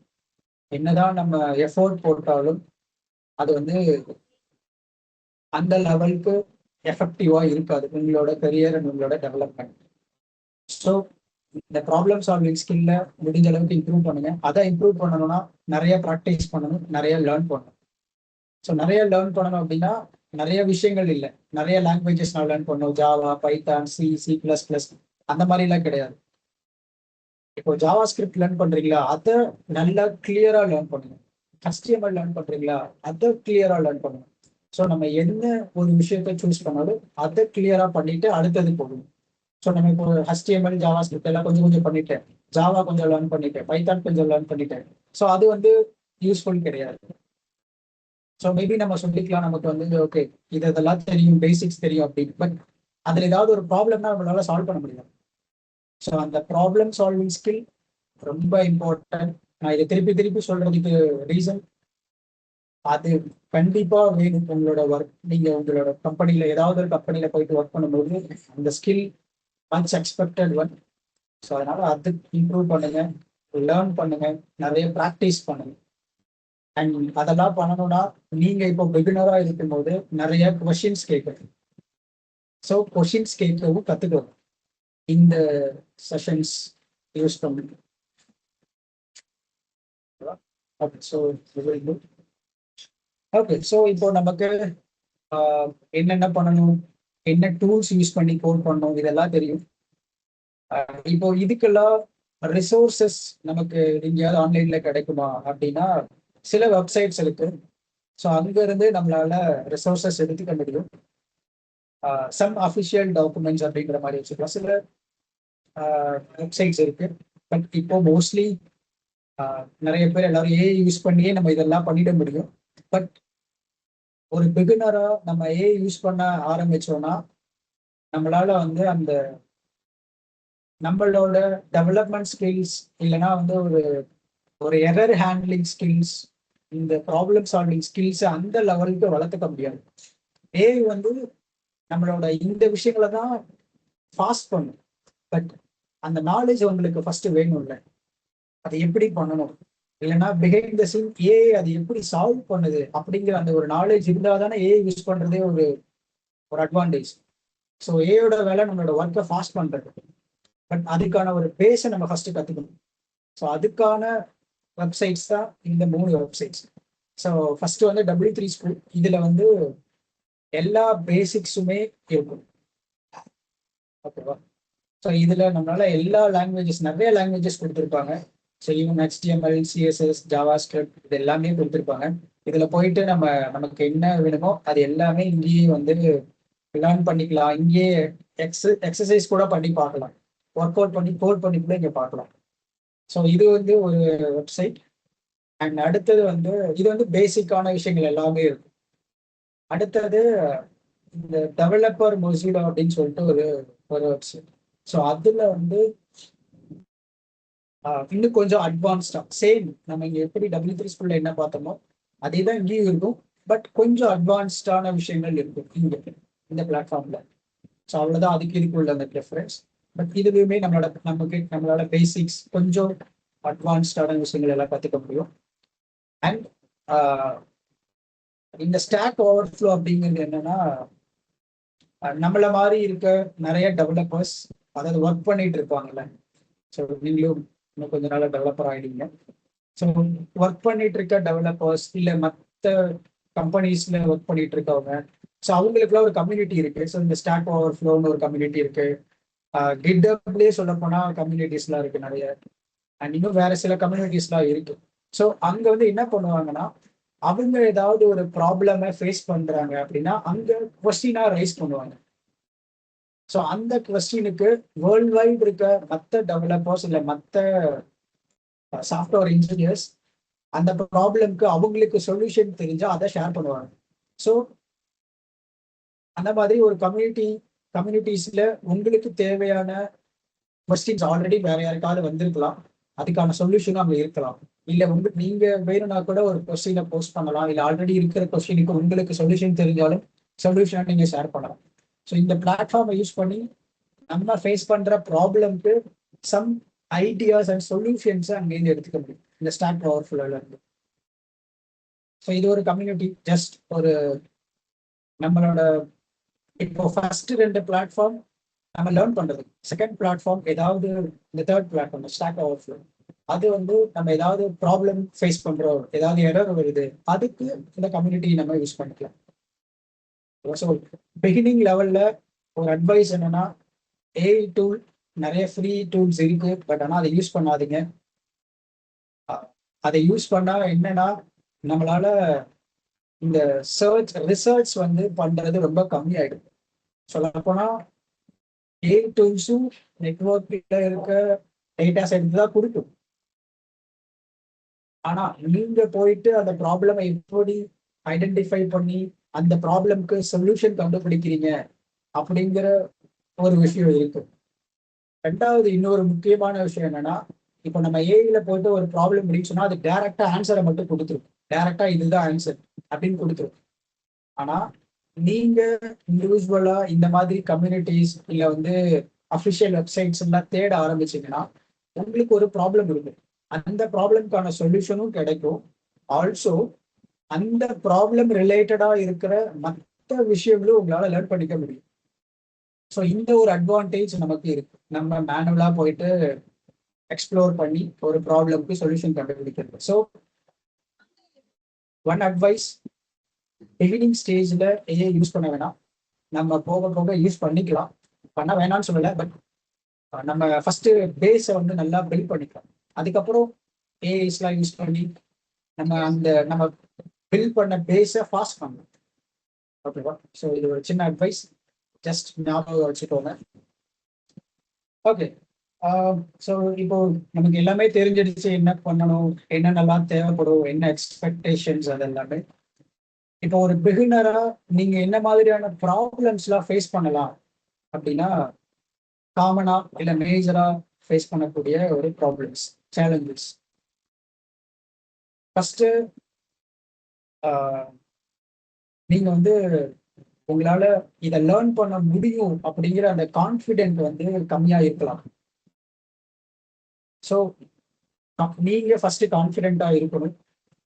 என்னதான் நம்ம எஃபோர்ட் போட்டாலும் அது வந்து அந்த லெவலுக்கு எஃபெக்டிவா இருக்காது உங்களோட கரியர் அண்ட் உங்களோட டெவலப்மெண்ட். ஸோ இந்த ப்ராப்ளம் சால்விங் ஸ்கில்ல முடிஞ்ச அளவுக்கு இம்ப்ரூவ் பண்ணுங்க. அதை இம்ப்ரூவ் பண்ணணும்னா நிறைய ப்ராக்டிஸ் பண்ணணும், நிறைய லேர்ன் பண்ணணும். ஸோ நிறைய லேர்ன் பண்ணணும் அப்படின்னா நிறைய விஷயங்கள் இல்லை, நிறைய லாங்குவேஜஸ் நான் லேர்ன் பண்ணணும். ஜாவா, பைத்தான், C++, அந்த மாதிரிலாம் கிடையாது. இப்போ ஜாவா ஸ்கிரிப்ட் லேர்ன் பண்றீங்களா, அதை நல்லா கிளியரா லேர்ன் பண்ணுங்க. HTML லேர்ன் பண்றீங்களா, அதை கிளியரா லேர்ன் பண்ணுங்க. ஸோ நம்ம என்ன ஒரு விஷயத்த சூஸ் பண்ணாலும் அதை கிளியரா பண்ணிட்டு அடுத்தது போகணும். ஸோ நம்ம இப்போ HTML, ஜாவா ஸ்கிரிப்ட் எல்லாம் கொஞ்சம் கொஞ்சம் பண்ணிட்டேன், ஜாவா கொஞ்சம் லேர்ன் பண்ணிட்டேன், பைத்தான் கொஞ்சம் லேர்ன் பண்ணிட்டேன். ஸோ அது வந்து யூஸ்ஃபுல் கிடையாது. ஸோ மேபி நம்ம சொல்லிக்கலாம் நமக்கு வந்து ஓகே இதெல்லாம் தெரியும், பேசிக்ஸ் தெரியும் அப்படின்னு. பட் அதில் ஏதாவது ஒரு ப்ராப்ளம்னா நம்மளால சால்வ் பண்ண முடியாது. ஸோ அந்த ப்ராப்ளம் சால்விங் ஸ்கில் ரொம்ப இம்பார்ட்டன்ட். நான் இதை திருப்பி திருப்பி சொல்றதுக்கு ரீசன் அது கண்டிப்பா வேணும். உங்களோட ஒர்க், நீங்க உங்களோட கம்பெனில ஏதாவது ஒரு கம்பெனில போயிட்டு ஒர்க் பண்ணும்போது அந்த skill much expected one. So அதனால அது இம்ப்ரூவ் பண்ணுங்க, லேர்ன் பண்ணுங்க, நிறைய ப்ராக்டிஸ் பண்ணுங்க. அண்ட் அதெல்லாம் பண்ணணும்னா நீங்க இப்போ பிகினரா இருக்கும்போது நிறைய கொஷின்ஸ் கேட்கணும். ஸோ கொஷின்ஸ் கேட்கவும் கத்துக்கணும் இந்த செஷன்ஸ் யூஸ் பண்ணுங்க. ஓகே, ஸோ ஓகே, ஸோ இப்போ நமக்கு என்னென்ன பண்ணணும், என்ன டூல்ஸ் யூஸ் பண்ணி கோட் பண்ணணும் இதெல்லாம் தெரியும். இப்போ இதுக்கெல்லாம் ரிசோர்சஸ் நமக்கு எங்கேயாவது ஆன்லைன்ல கிடைக்குமா அப்படின்னா சில வெப்சைட்ஸ் இருக்கு. ஸோ அங்க இருந்து நம்மளால ரிசோர்சஸ் எடுத்துக்க முடியும். சம் அஃபிஷியல் டாக்குமெண்ட்ஸ் அப்படிங்கிற மாதிரி வச்சுக்கலாம். சில வெப்சைட்ஸ் இருக்கு. பட் இப்போ மோஸ்ட்லி நிறைய பேர் எல்லாரும் ஏஐ யூஸ் பண்ணியே நம்ம இதெல்லாம் பண்ணிட முடியும். பட் ஒரு பிகினரா நம்ம ஏஐ யூஸ் பண்ண ஆரம்பிச்சோம்னா நம்மளால வந்து அந்த நம்மளோட டெவலப்மெண்ட் ஸ்கில்ஸ் இல்லைன்னா வந்து ஒரு ஒரு எரர் ஹேண்ட்லிங் ஸ்கில்ஸ், இந்த ப்ராப்ளம் சால்விங் ஸ்கில்ஸ் அந்த லெவலுக்கு வளர்த்துக்க முடியாது. ஏஐ வந்து நம்மளோட இந்த விஷயங்களை தான் ஃபாஸ்ட் பண்ணும். பட் அந்த நாலேஜ் உங்களுக்கு ஃபர்ஸ்ட் வேணும்ல, அதை எப்படி பண்ணணும், இல்லைன்னா பிஹைண்ட் த சீன் ஏஐ அது எப்படி சால்வ் பண்ணுது அப்படிங்கிற அந்த ஒரு நாலேஜ் இருந்தால் தானே ஏஐ யூஸ் பண்றதே ஒரு ஒரு அட்வான்டேஜ். ஸோ ஏஐயோட வேலை நம்மளோட ஒர்க்கை ஃபாஸ்ட் பண்றது. பட் அதுக்கான ஒரு பேஸை நம்ம ஃபர்ஸ்ட் கற்றுக்கணும். ஸோ அதுக்கான வெப்சைட்ஸ் தான் இந்த 3 வெப்சைட்ஸ். ஸோ ஃபர்ஸ்ட் வந்து W3 School. இதுல வந்து எல்லா பேசிக்ஸுமே இருக்கும். ஓகேவா? ஸோ இதுல நம்மளால எல்லா லாங்குவேஜஸ், நிறைய லாங்குவேஜஸ் கொடுத்துருப்பாங்க. So even HTML, CSS, Java script இது எல்லாமே கொடுத்துருப்பாங்க. இதுல போயிட்டு நமக்கு என்ன வேணுமோ அது எல்லாமே இங்கேயே வந்து லேர்ன் பண்ணிக்கலாம். இங்கேயே எக்ஸசைஸ் கூட பண்ணி பார்க்கலாம், ஒர்க் அவுட் பண்ணி கோட் பண்ணி கூட இங்கே பார்க்கலாம். ஸோ இது வந்து ஒரு வெப்சைட். அண்ட் அடுத்தது வந்து இது வந்து பேசிக்கான விஷயங்கள் எல்லாமே இருக்கும். அடுத்தது இந்த டெவலப்பர் மொசிலோ அப்படின்னு சொல்லிட்டு ஒரு ஒரு வெப்சைட். ஸோ அதுல வந்து இன்னும் கொஞ்சம் அட்வான்ஸ்டா சேம் நம்ம இங்க எப்படி W3 Schoolல என்ன பார்த்தோமோ அதே தான் இங்கேயும் இருக்கும். பட் கொஞ்சம் அட்வான்ஸ்டான விஷயங்கள் இருக்கும் இங்க இந்த பிளாட்ஃபார்ம்ல. ஸோ அவ்வளவுதான், அதுக்கு இதுக்கு உள்ள அந்த ப்ரிஃபரன்ஸ். பட் இதுலையுமே நம்மளால பேசிக்ஸ் கொஞ்சம் அட்வான்ஸ்டான விஷயங்கள் எல்லாம் கற்றுக்க முடியும். அண்ட் இந்த ஸ்டாக் ஓவர்ஃப்ளோ அப்படிங்கிறது என்னன்னா நம்மள மாதிரி இருக்க நிறைய டெவலப்பர்ஸ், அதாவது ஒர்க் பண்ணிட்டு இருப்பாங்கல்ல. ஸோ நீங்களும் இன்னும் கொஞ்ச நாள் டெவலப்பர் ஆகிடுங்க. ஸோ ஒர்க் பண்ணிட்டு இருக்க டெவலப்பர்ஸ் இல்லை மற்ற கம்பெனிஸ்ல ஒர்க் பண்ணிட்டு இருக்கவங்க, ஸோ அவங்களுக்குலாம் ஒரு கம்யூனிட்டி இருக்கு. ஸோ இந்த ஸ்டாக் ஓவர்ஃப்ளோன்னு ஒரு கம்யூனிட்டி இருக்கு. GitHubலயே சொல்ல போனா கம்யூனிட்டிஸ்லாம் இருக்கு நிறைய. அண்ட் இன்னும் வேற சில கம்யூனிட்டிஸ்லாம் இருக்கு. ஸோ அங்க வந்து என்ன பண்ணுவாங்கன்னா, அவங்க ஏதாவது ஒரு ப்ராப்ளமை ஃபேஸ் பண்றாங்க அப்படின்னா அங்க கொஸ்டினா ரைஸ் பண்ணுவாங்க. ஸோ அந்த கொஸ்டினுக்கு வேர்ல்ட் வைட் இருக்க மற்ற டெவலப்பர்ஸ் இல்லை மற்ற சாஃப்ட்வேர் இன்ஜினியர்ஸ் அந்த ப்ராப்ளம்க்கு அவங்களுக்கு சொல்யூஷன் தெரிஞ்சா அதை ஷேர் பண்ணுவாங்க. ஸோ அந்த மாதிரி ஒரு கம்யூனிட்டிஸ்ல உங்களுக்கு தேவையான கொஸ்டின்ஸ் ஆல்ரெடி வேற யாருக்காவது வந்திருக்கலாம், அதுக்கான சொல்யூஷனும் அங்க இருக்கலாம். இல்ல நீங்க வேணும்னா கூட ஒரு கொஸ்டினை போஸ்ட் பண்ணலாம், இல்ல ஆல்ரெடி இருக்கிற கொஸ்டினுக்கு உங்களுக்கு சொல்யூஷன் தெரிஞ்சாலும் சொல்யூஷனை நீங்க ஷேர் பண்ணலாம். ஸோ இந்த பிளாட்ஃபார்மை யூஸ் பண்ணி நம்ம ஃபேஸ் பண்ற ப்ராப்ளம்க்கு சம் ஐடியாஸ் அண்ட் சொல்யூஷன்ஸ் அங்கேருந்து எடுத்துக்க முடியும் இந்த ஸ்டாக் ஓவர்ஃப்ளோல இருந்து. ஸோ இது ஒரு கம்யூனிட்டி, ஜஸ்ட் ஒரு நம்மளோட இப்போ ஃபர்ஸ்ட் 2 பிளாட்ஃபார்ம் நம்ம லேர்ன் பண்றது. செகண்ட் பிளாட்ஃபார்ம் ஏதாவது இந்த தேர்ட் பிளாட்ஃபார்ம் ஸ்டாக் ஓவர்ஃப்ளோ, அது வந்து நம்ம ஏதாவது ப்ராப்ளம் ஃபேஸ் பண்றோம், ஏதாவது எரர் வருது, அதுக்கு இந்த கம்யூனிட்டி நம்ம யூஸ் பண்ணிக்கலாம். ஸோ பிகினிங் லெவல்ல ஒரு அட்வைஸ் என்னன்னா, ஏஐ டூல் நிறைய ஃப்ரீ டூல்ஸ் இருக்கு, பட் ஆனால் அதை யூஸ் பண்ணாதீங்க. அதை யூஸ் பண்ணா என்னன்னா, நம்மளால இந்த ரிசர்ச் வந்து பண்றது ரொம்ப கம்மியாயிடும். சொல்லப்போனா ஏஐ டூல்ஸும் நெட்வொர்க்ல இருக்க டேட்டாஸ் எடுத்து தான் கொடுக்கும். ஆனா நீங்க போயிட்டு அந்த ப்ராப்ளமை எப்படி ஐடென்டிஃபை பண்ணி அந்த ப்ராப்ளம்க்கு சொல்யூஷன் கண்டுபிடிக்கிறீங்க அப்படிங்கிற ஒரு விஷயம் இருக்கு. ரெண்டாவது இன்னொரு முக்கியமான விஷயம் என்னன்னா, இப்போ நம்ம ஏஐல போயிட்டு ஒரு ப்ராப்ளம் அப்படின்னு சொன்னா அது டைரக்டா ஆன்சரை மட்டும் கொடுத்துரும், டைரக்டா இதுதான் ஆன்சர் அப்படின்னு கொடுத்துரும். ஆனா நீங்க இண்டிவிஜுவலா இந்த மாதிரி கம்யூனிட்டிஸ் இல்ல வந்து அஃபிஷியல் வெப்சைட்ஸ் எல்லாம் தேட ஆரம்பிச்சீங்கன்னா உங்களுக்கு ஒரு ப்ராப்ளம் இருக்கு, அந்த ப்ராப்ளம்க்கான சொல்யூஷனும் கிடைக்கும். ஆல்சோ அந்த ப்ராப்ளம் ரிலேட்டடா இருக்கிற மற்ற விஷயங்களும் உங்களால லேர்ன் பண்ணிக்க முடியும். ஸோ இந்த ஒரு அட்வான்டேஜ் நமக்கு இருக்கு, நம்ம மேனுவலா போயிட்டு எக்ஸ்ப்ளோர் பண்ணி ஒரு ப்ராப்ளம்க்கு சொல்யூஷன் கண்டுபிடிக்கிறது. ஸோ ஒன் அட்வைஸ், பிகினிங் ஸ்டேஜ்ல ஏஐ யூஸ் பண்ண வேணாம், நம்ம போக போக யூஸ் பண்ணிக்கலாம், பண்ண வேணாம்னு சொல்லலை, பட் நம்ம ஃபர்ஸ்ட் பேஸை வந்து நல்லா பில்ட் பண்ணிக்கலாம். அதுக்கப்புறம் ஏஐஸ்லாம் யூஸ் பண்ணி நம்ம பில்ட் பண்ண பேஸை ஃபாஸ்ட் பண்ணலாம். ஓகேவா? ஸோ இது ஒரு சின்ன அட்வைஸ், ஜஸ்ட் ஞாபகம் வச்சுக்கோங்க. ஓகே, ஸோ இப்போ நமக்கு எல்லாமே தெரிஞ்சிடுச்சு, என்ன பண்ணணும், என்னென்னலாம் தேவைப்படும், என்ன எக்ஸ்பெக்டேஷன்ஸ், அது எல்லாமே. இப்போ ஒரு பிகினரா நீங்க என்ன மாதிரியான ப்ராப்ளம்ஸ்லாம் ஃபேஸ் பண்ணலாம் அப்படின்னா, காமனா இல்ல மேஜரா ஃபேஸ் பண்ணக்கூடிய ஒரு ப்ராப்ளம்ஸ், சேலஞ்சஸ். ஃபர்ஸ்ட் நீங்க வந்து உங்களால இதை லேர்ன் பண்ண முடியும் அப்படிங்கிற அந்த கான்ஃபிடென்ட் வந்து கம்மியா இருக்கலாம். ஸோ நீங்க ஃபர்ஸ்ட் கான்ஃபிடென்ட்டா இருக்கணும்,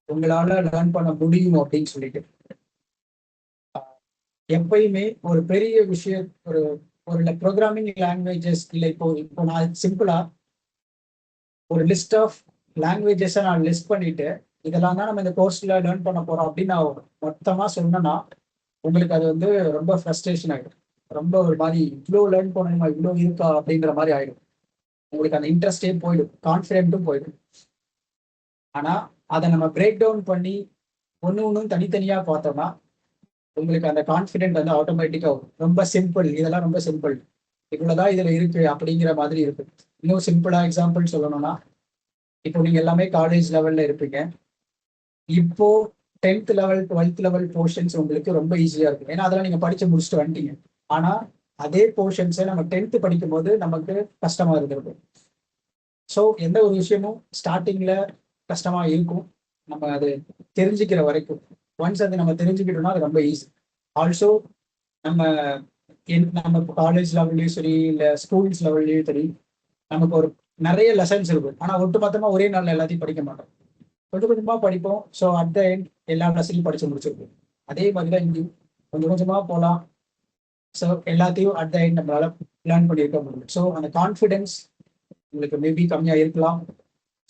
உங்களால லேர்ன் பண்ண முடியும் அப்படின்னு சொல்லிட்டு. எப்பயுமே ஒரு பெரிய விஷயம், ஒரு ஒரு ப்ரோக்ராமிங் லாங்குவேஜஸ் இல்லை, இப்போ நான் சிம்பிளா ஒரு லிஸ்ட் ஆஃப் லாங்குவேஜஸை நான் லிஸ்ட் பண்ணிட்டு இதெல்லாம் தான் நம்ம இந்த கோர்ஸ்ல லேர்ன் பண்ண போறோம் அப்படின்னு நான் மொத்தமா சொன்னேன்னா உங்களுக்கு அது வந்து ரொம்ப ஃப்ரஸ்ட்ரேஷன் ஆகிடும், ரொம்ப ஒரு மாதிரி இவ்வளோ லேர்ன் பண்ணணுமா, இவ்வளோ இருக்கா அப்படிங்கிற மாதிரி ஆயிடும். உங்களுக்கு அந்த இன்ட்ரெஸ்டே போயிடும், கான்ஃபிடென்ட்டும் போயிடும். ஆனா அதை நம்ம பிரேக் டவுன் பண்ணி ஒன்றும் தனித்தனியா பார்த்தோம்னா உங்களுக்கு அந்த கான்ஃபிடென்ட் வந்து ஆட்டோமேட்டிக்கா வரும். ரொம்ப சிம்பிள், இதெல்லாம் ரொம்ப சிம்பிள், இவ்வளவுதான் இதுல இருக்கு அப்படிங்கிற மாதிரி இருக்கு. இன்னும் சிம்பிளா எக்ஸாம்பிள் சொல்லணும்னா, இப்போ நீங்க எல்லாமே காலேஜ் லெவல்ல இருப்பீங்க. இப்போ 10th level 12th level portions உங்களுக்கு ரொம்ப ஈஸியா இருக்கும், ஏன்னா அதெல்லாம் நீங்க படிச்சு முடிச்சுட்டு வந்துட்டீங்க. ஆனா அதே போர்ஷன்ஸை நம்ம 10th படிக்கும் போது நமக்கு கஷ்டமா இருந்திருக்கும். ஸோ எந்த ஒரு விஷயமும் ஸ்டார்டிங்ல கஷ்டமா இருக்கும், நம்ம அது தெரிஞ்சுக்கிற வரைக்கும். ஒன்ஸ் அது நம்ம தெரிஞ்சுக்கிட்டோம்னா அது ரொம்ப ஈஸி. ஆல்சோ நம்ம நம்ம காலேஜ் லெவல்லையும் சரி இல்லை ஸ்கூல்ஸ் லெவல்லையும் சரி நமக்கு ஒரு நிறைய லெசன்ஸ் இருக்கும், ஆனா ஒட்டுமொத்தமா ஒரே நாள்ல எல்லாத்தையும் படிக்க மாட்டோம், கொஞ்சம் கொஞ்சமா படிப்போம். ஸோ அட் த எண்ட் எல்லா லெசனையும் படிச்சு முடிச்சிருப்போம். அதே மாதிரி தான் இங்கேயும் கொஞ்சம் கொஞ்சமா போகலாம். ஸோ எல்லாத்தையும் அட் த எண்ட் நம்மளால லேர்ன் பண்ணியிருக்க முடியும். ஸோ அந்த கான்ஃபிடென்ஸ் உங்களுக்கு மேபி கம்மியா இருக்கலாம்.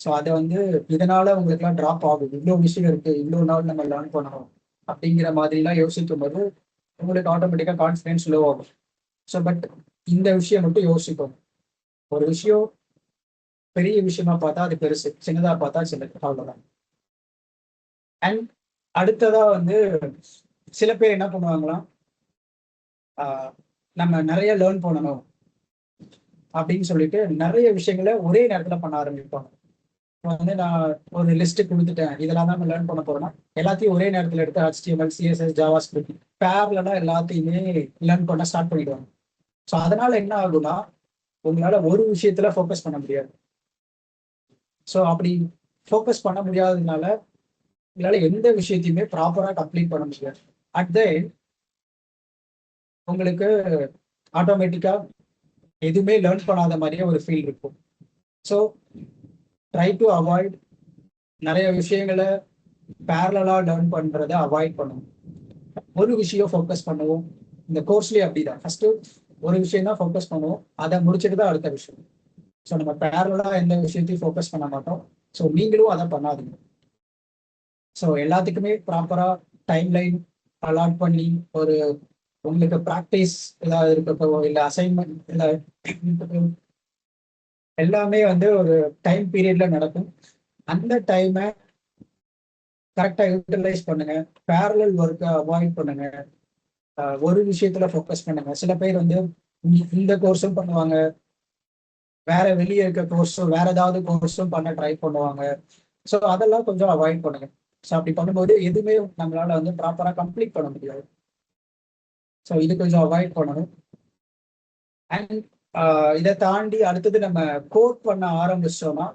ஸோ அதை வந்து இதனால உங்களுக்குலாம் ட்ராப் ஆகும், இவ்வளோ விஷயம் இருக்கு, இவ்வளோ நாள் நம்ம லேர்ன் பண்ணணும் அப்படிங்கிற மாதிரிலாம் யோசிக்கும் போது உங்களுக்கு ஆட்டோமேட்டிக்காக கான்ஃபிடென்ஸ் லோ ஆகும். ஸோ பட் இந்த விஷயம் மட்டும் யோசிக்கும், ஒரு விஷயம் பெரிய விஷயமா பார்த்தா அது பெருசு, சின்னதாக பார்த்தா சின்னது, அவ்வளோதான். அண்ட் அடுத்ததா வந்து சில பேர் என்ன பண்ணுவாங்களாம், நம்ம நிறைய லேர்ன் பண்ணணும் அப்படின்னு சொல்லிட்டு நிறைய விஷயங்களை ஒரே நேரத்துல பண்ண ஆரம்பிப்பாங்க. வந்து நான் ஒரு லிஸ்ட் கொடுத்துட்டேன், இதெல்லாம் தான் லேர்ன் பண்ண போறேன்னா எல்லாத்தையும் ஒரே நேரத்துல எடுத்து HTML, CSS, ஜாவா ஸ்கிரிப்ட் பேரலா எல்லாத்தையுமே லேர்ன் பண்ண ஸ்டார்ட் பண்ணிடுவாங்க. ஸோ அதனால என்ன ஆகும்னா, உங்களால ஒரு விஷயத்துல ஃபோக்கஸ் பண்ண முடியாது. ஸோ அப்படி ஃபோக்கஸ் பண்ண முடியாததுனால உங்களால எந்த விஷயத்தையுமே ப்ராப்பரா கம்ப்ளீட் பண்ண முடியாது. அட் த உங்களுக்கு ஆட்டோமேட்டிக்கா எதுவுமே லேர்ன் பண்ணாத மாதிரியே ஒரு ஃபீல் இருக்கும். ஸோ ட்ரை டு அவாய்ட் நிறைய விஷயங்களை பேரலா லேர்ன் பண்றதை அவாய்ட் பண்ணணும். ஒரு விஷயம் ஃபோக்கஸ் பண்ணுவோம். இந்த கோர்ஸ்லயே அப்படிதான், ஃபர்ஸ்ட் ஒரு விஷயம் தான் ஃபோக்கஸ் பண்ணுவோம், அதை முடிச்சுட்டு தான் அடுத்த விஷயம். ஸோ நம்ம பேரலா எந்த விஷயத்தையும் ஃபோக்கஸ் பண்ண மாட்டோம். ஸோ நீங்களும் அதை பண்ணாதீங்க. ஸோ எல்லாத்துக்குமே ப்ராப்பரா டைம் லைன் அலாட் பண்ணி, ஒரு உங்களுக்கு ப்ராக்டிஸ் ஏதாவது இருக்கட்டும், இல்லை அசைன்மெண்ட் இல்லை, எல்லாமே வந்து ஒரு டைம் பீரியட்ல நடக்கும். அந்த டைமை கரெக்டா யூட்டிலைஸ் பண்ணுங்க. பேரலல் ஒர்க்கை அவாய்ட் பண்ணுங்க. ஒரு விஷயத்துல ஃபோக்கஸ் பண்ணுங்க. சில பேர் வந்து இந்த கோர்ஸும் பண்ணுவாங்க, வேற வெளியே இருக்க கோர்ஸும் வேற ஏதாவது கோர்ஸும் பண்ண ட்ரை பண்ணுவாங்க. ஸோ அதெல்லாம் கொஞ்சம் அவாய்ட் பண்ணுங்க. ஸோ அப்படி பண்ணும்போது எதுவுமே நம்மளால வந்து ப்ராப்பரா கம்ப்ளீட் பண்ண முடியாது. ஸோ இது கொஞ்சம் அவாய்ட் பண்ணணும். அண்ட் இதை தாண்டி அடுத்தது நம்ம கோட் பண்ண ஆரம்பிச்சோம்னா,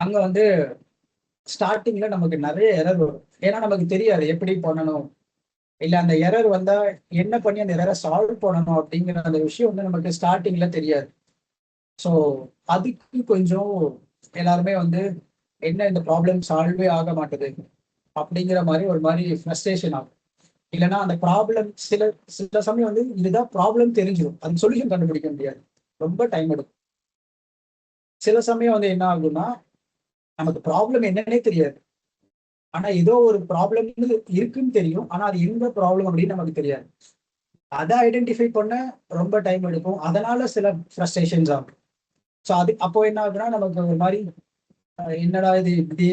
அங்க வந்து ஸ்டார்டிங்ல நமக்கு நிறைய எரர் வரும். ஏன்னா நமக்கு தெரியாது எப்படி பண்ணணும், இல்ல அந்த எரர் வந்தா என்ன பண்ணி அந்த எரரை சால்வ் பண்ணணும் அப்படிங்கிற அந்த விஷயம் வந்து நமக்கு ஸ்டார்டிங்ல தெரியாது. ஸோ அதுக்கு கொஞ்சம் எல்லாருமே வந்து என்ன இந்த ப்ராப்ளம் சால்வே ஆக மாட்டேது அப்படிங்கிற மாதிரி ஒரு மாதிரி ஃப்ரஸ்ட்ரேஷன் ஆகும். இல்லைன்னா அந்த ப்ராப்ளம் சில சில சமயம் வந்து இதுதான் ப்ராப்ளம் தெரிஞ்சிடும், அது சொல்யூஷன் கண்டுபிடிக்க முடியாது, ரொம்ப டைம் எடுக்கும். சில சமயம் வந்து என்ன ஆகும்னா, நமக்கு ப்ராப்ளம் என்னன்னே தெரியாது, ஆனா ஏதோ ஒரு ப்ராப்ளம் இருக்குன்னு தெரியும், ஆனா அது எந்த ப்ராப்ளம் அப்படின்னு நமக்கு தெரியாது. அதை ஐடென்டிஃபை பண்ண ரொம்ப டைம் எடுக்கும். அதனால சில ஃப்ரஸ்ட்ரேஷன்ஸ் ஆகும். ஸோ அது அப்போ என்ன ஆகுதுன்னா, நமக்கு ஒரு மாதிரி என்னடா இது இப்படி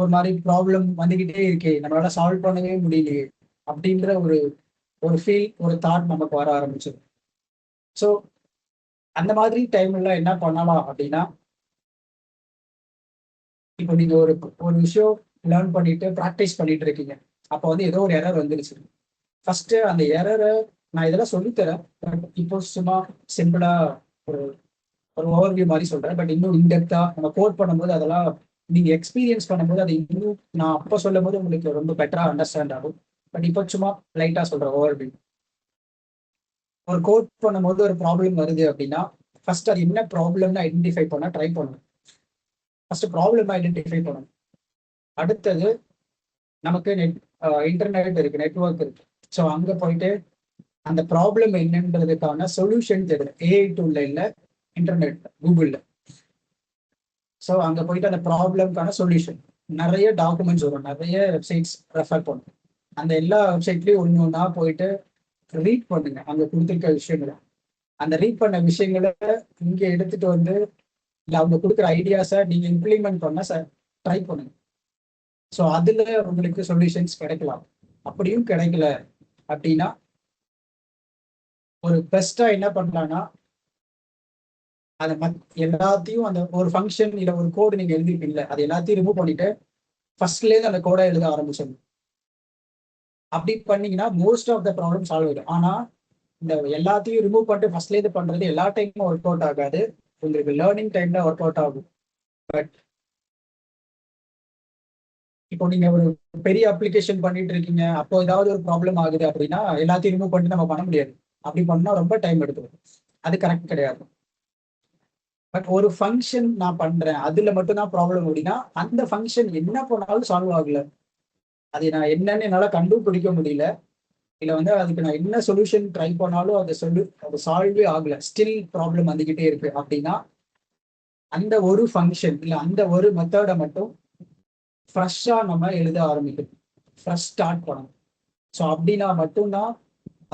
ஒரு மாதிரி ப்ராப்ளம் வந்துகிட்டே இருக்கே, நம்மளால சால்வ் பண்ணவே முடியலையே அப்படின்ற ஒரு ஒரு ஃபீல், ஒரு தாட் நமக்கு வர ஆரம்பிச்சிடும். ஸோ அந்த மாதிரி டைம்ல என்ன பண்ணலாம் அப்படின்னா, இப்போ நீங்க ஒரு ஒரு விஷயம் லேர்ன் பண்ணிட்டு ப்ராக்டிஸ் பண்ணிட்டு இருக்கீங்க. அப்போ வந்து ஏதோ ஒரு எரர் வந்துருச்சு. ஃபர்ஸ்ட் அந்த எரரை நான் இதெல்லாம் சொல்லித்தரேன், பட் இப்போ சும்மா சிம்பிளா ஒரு ஒரு ஓவர்வியூ மாதிரி சொல்றேன். பட் இன்னும் இன்டெப்தா நம்ம கோட் பண்ணும்போது அதெல்லாம் நீங்க எக்ஸ்பீரியன்ஸ் பண்ணும்போது அது இன்னும் நான் அப்போ சொல்லும் போது உங்களுக்கு ரொம்ப பெட்டரா அண்டர்ஸ்டாண்ட் ஆகும். பட் இப்போ சும்மா லைட்டா சொல்றேன் ஓவர்வியூ. ஒரு கோட் பண்ணும்போது ஒரு ப்ராப்ளம் வருது அப்படின்னா, ஃபர்ஸ்ட் அது என்ன ப்ராப்ளம்னு ஐடென்டிஃபை பண்ண ட்ரை பண்ணணும். ஃபர்ஸ்ட் ப்ராப்ளம் ஐடென்டிஃபை பண்ணணும். அடுத்தது நமக்கு இன்டர்நெட் இருக்கு, நெட்வொர்க் இருக்கு. ஸோ அங்க போயிட்டு அந்த ப்ராப்ளம் என்னன்றதுக்கான சொல்யூஷன் தெரியும். ஏஐ டூல்ல இல்ல, இன்டர்நெட் கூகுள்ல. ஸோ அங்க போயிட்டு அந்த ப்ராப்ளம்க்கான சொல்யூஷன் நிறைய டாக்குமெண்ட்ஸ் வரும், நிறைய வெப்சைட்ஸ் ரெஃபர் பண்ணும். அந்த எல்லா வெப்சைட்லயும் ஒன்று ஒன்றா போயிட்டு ரீட் பண்ணுங்க அங்க கொடுத்துருக்க விஷயங்களை. அந்த ரீட் பண்ண விஷயங்களை இங்க எடுத்துட்டு வந்து, இல்லை அவங்க கொடுக்குற ஐடியாஸை நீங்க இம்ப்ளிமெண்ட் பண்ண ட்ரை பண்ணுங்க. ஸோ அதுல உங்களுக்கு சொல்யூஷன்ஸ் கிடைக்கலாம். அப்படியும் கிடைக்கல அப்படின்னா, ஒரு பெஸ்டா என்ன பண்ணலாம்னா, அதை எல்லாத்தையும் அந்த ஒரு ஃபங்க்ஷன் இல்லை ஒரு கோடு நீங்க எழுதிருப்பீங்களா, அது எல்லாத்தையும் ரிமூவ் பண்ணிட்டு ஃபர்ஸ்ட்லேருந்து அந்த கோடை எழுத ஆரம்பிச்சிடணும். அப்படி பண்ணீங்கன்னா most of the problem solve ஆயிடும். ஆனா இந்த எல்லாத்தையும் ரிமூவ் பண்ணிட்டு ஃபர்ஸ்ட்லேருந்து பண்றது எல்லா டைமும் ஒர்க் அவுட் ஆகாது. உங்களுக்கு லேர்னிங் டைம்ல ஒர்க் அவுட் ஆகும். பட் இப்போ நீங்க ஒரு பெரிய அப்ளிகேஷன் பண்ணிட்டு இருக்கீங்க, அப்போ ஏதாவது ஒரு ப்ராப்ளம் ஆகுது அப்படின்னா எல்லாத்தையும் ரிமூவ் பண்ணிட்டு நம்ம பண்ண முடியாது. அப்படி பண்ணா ரொம்ப டைம் எடுக்கும். அது கரெக்ட் கிடையாது. பட் ஒரு ஃபங்க்ஷன் நான் பண்றேன், அதுல மட்டும் தான் ப்ராப்ளம் அப்படின்னா அந்த ஃபங்க்ஷன் என்ன பண்ணாலும் சால்வ் ஆகல, அது நான் என்னன்னு என்னால கண்டுபிடிக்க முடியல, இல்ல வந்து அதுக்கு நான் என்ன சொல்யூஷன் ட்ரை பண்ணாலும் அது சால்வே ஆகல, ஸ்டில் ப்ராப்ளம் வந்துகிட்டே இருக்கு அப்படின்னா, அந்த ஒரு ஃபங்க்ஷன் இல்ல அந்த ஒரு மெத்தடை மட்டும் ஃப்ரெஷ்ஷா நம்ம எழுத ஆரம்பிக்கணும். ஃப்ரெஷ் ஸ்டார்ட் பண்ணணும். ஸோ அப்படின்னா மட்டும்தான்,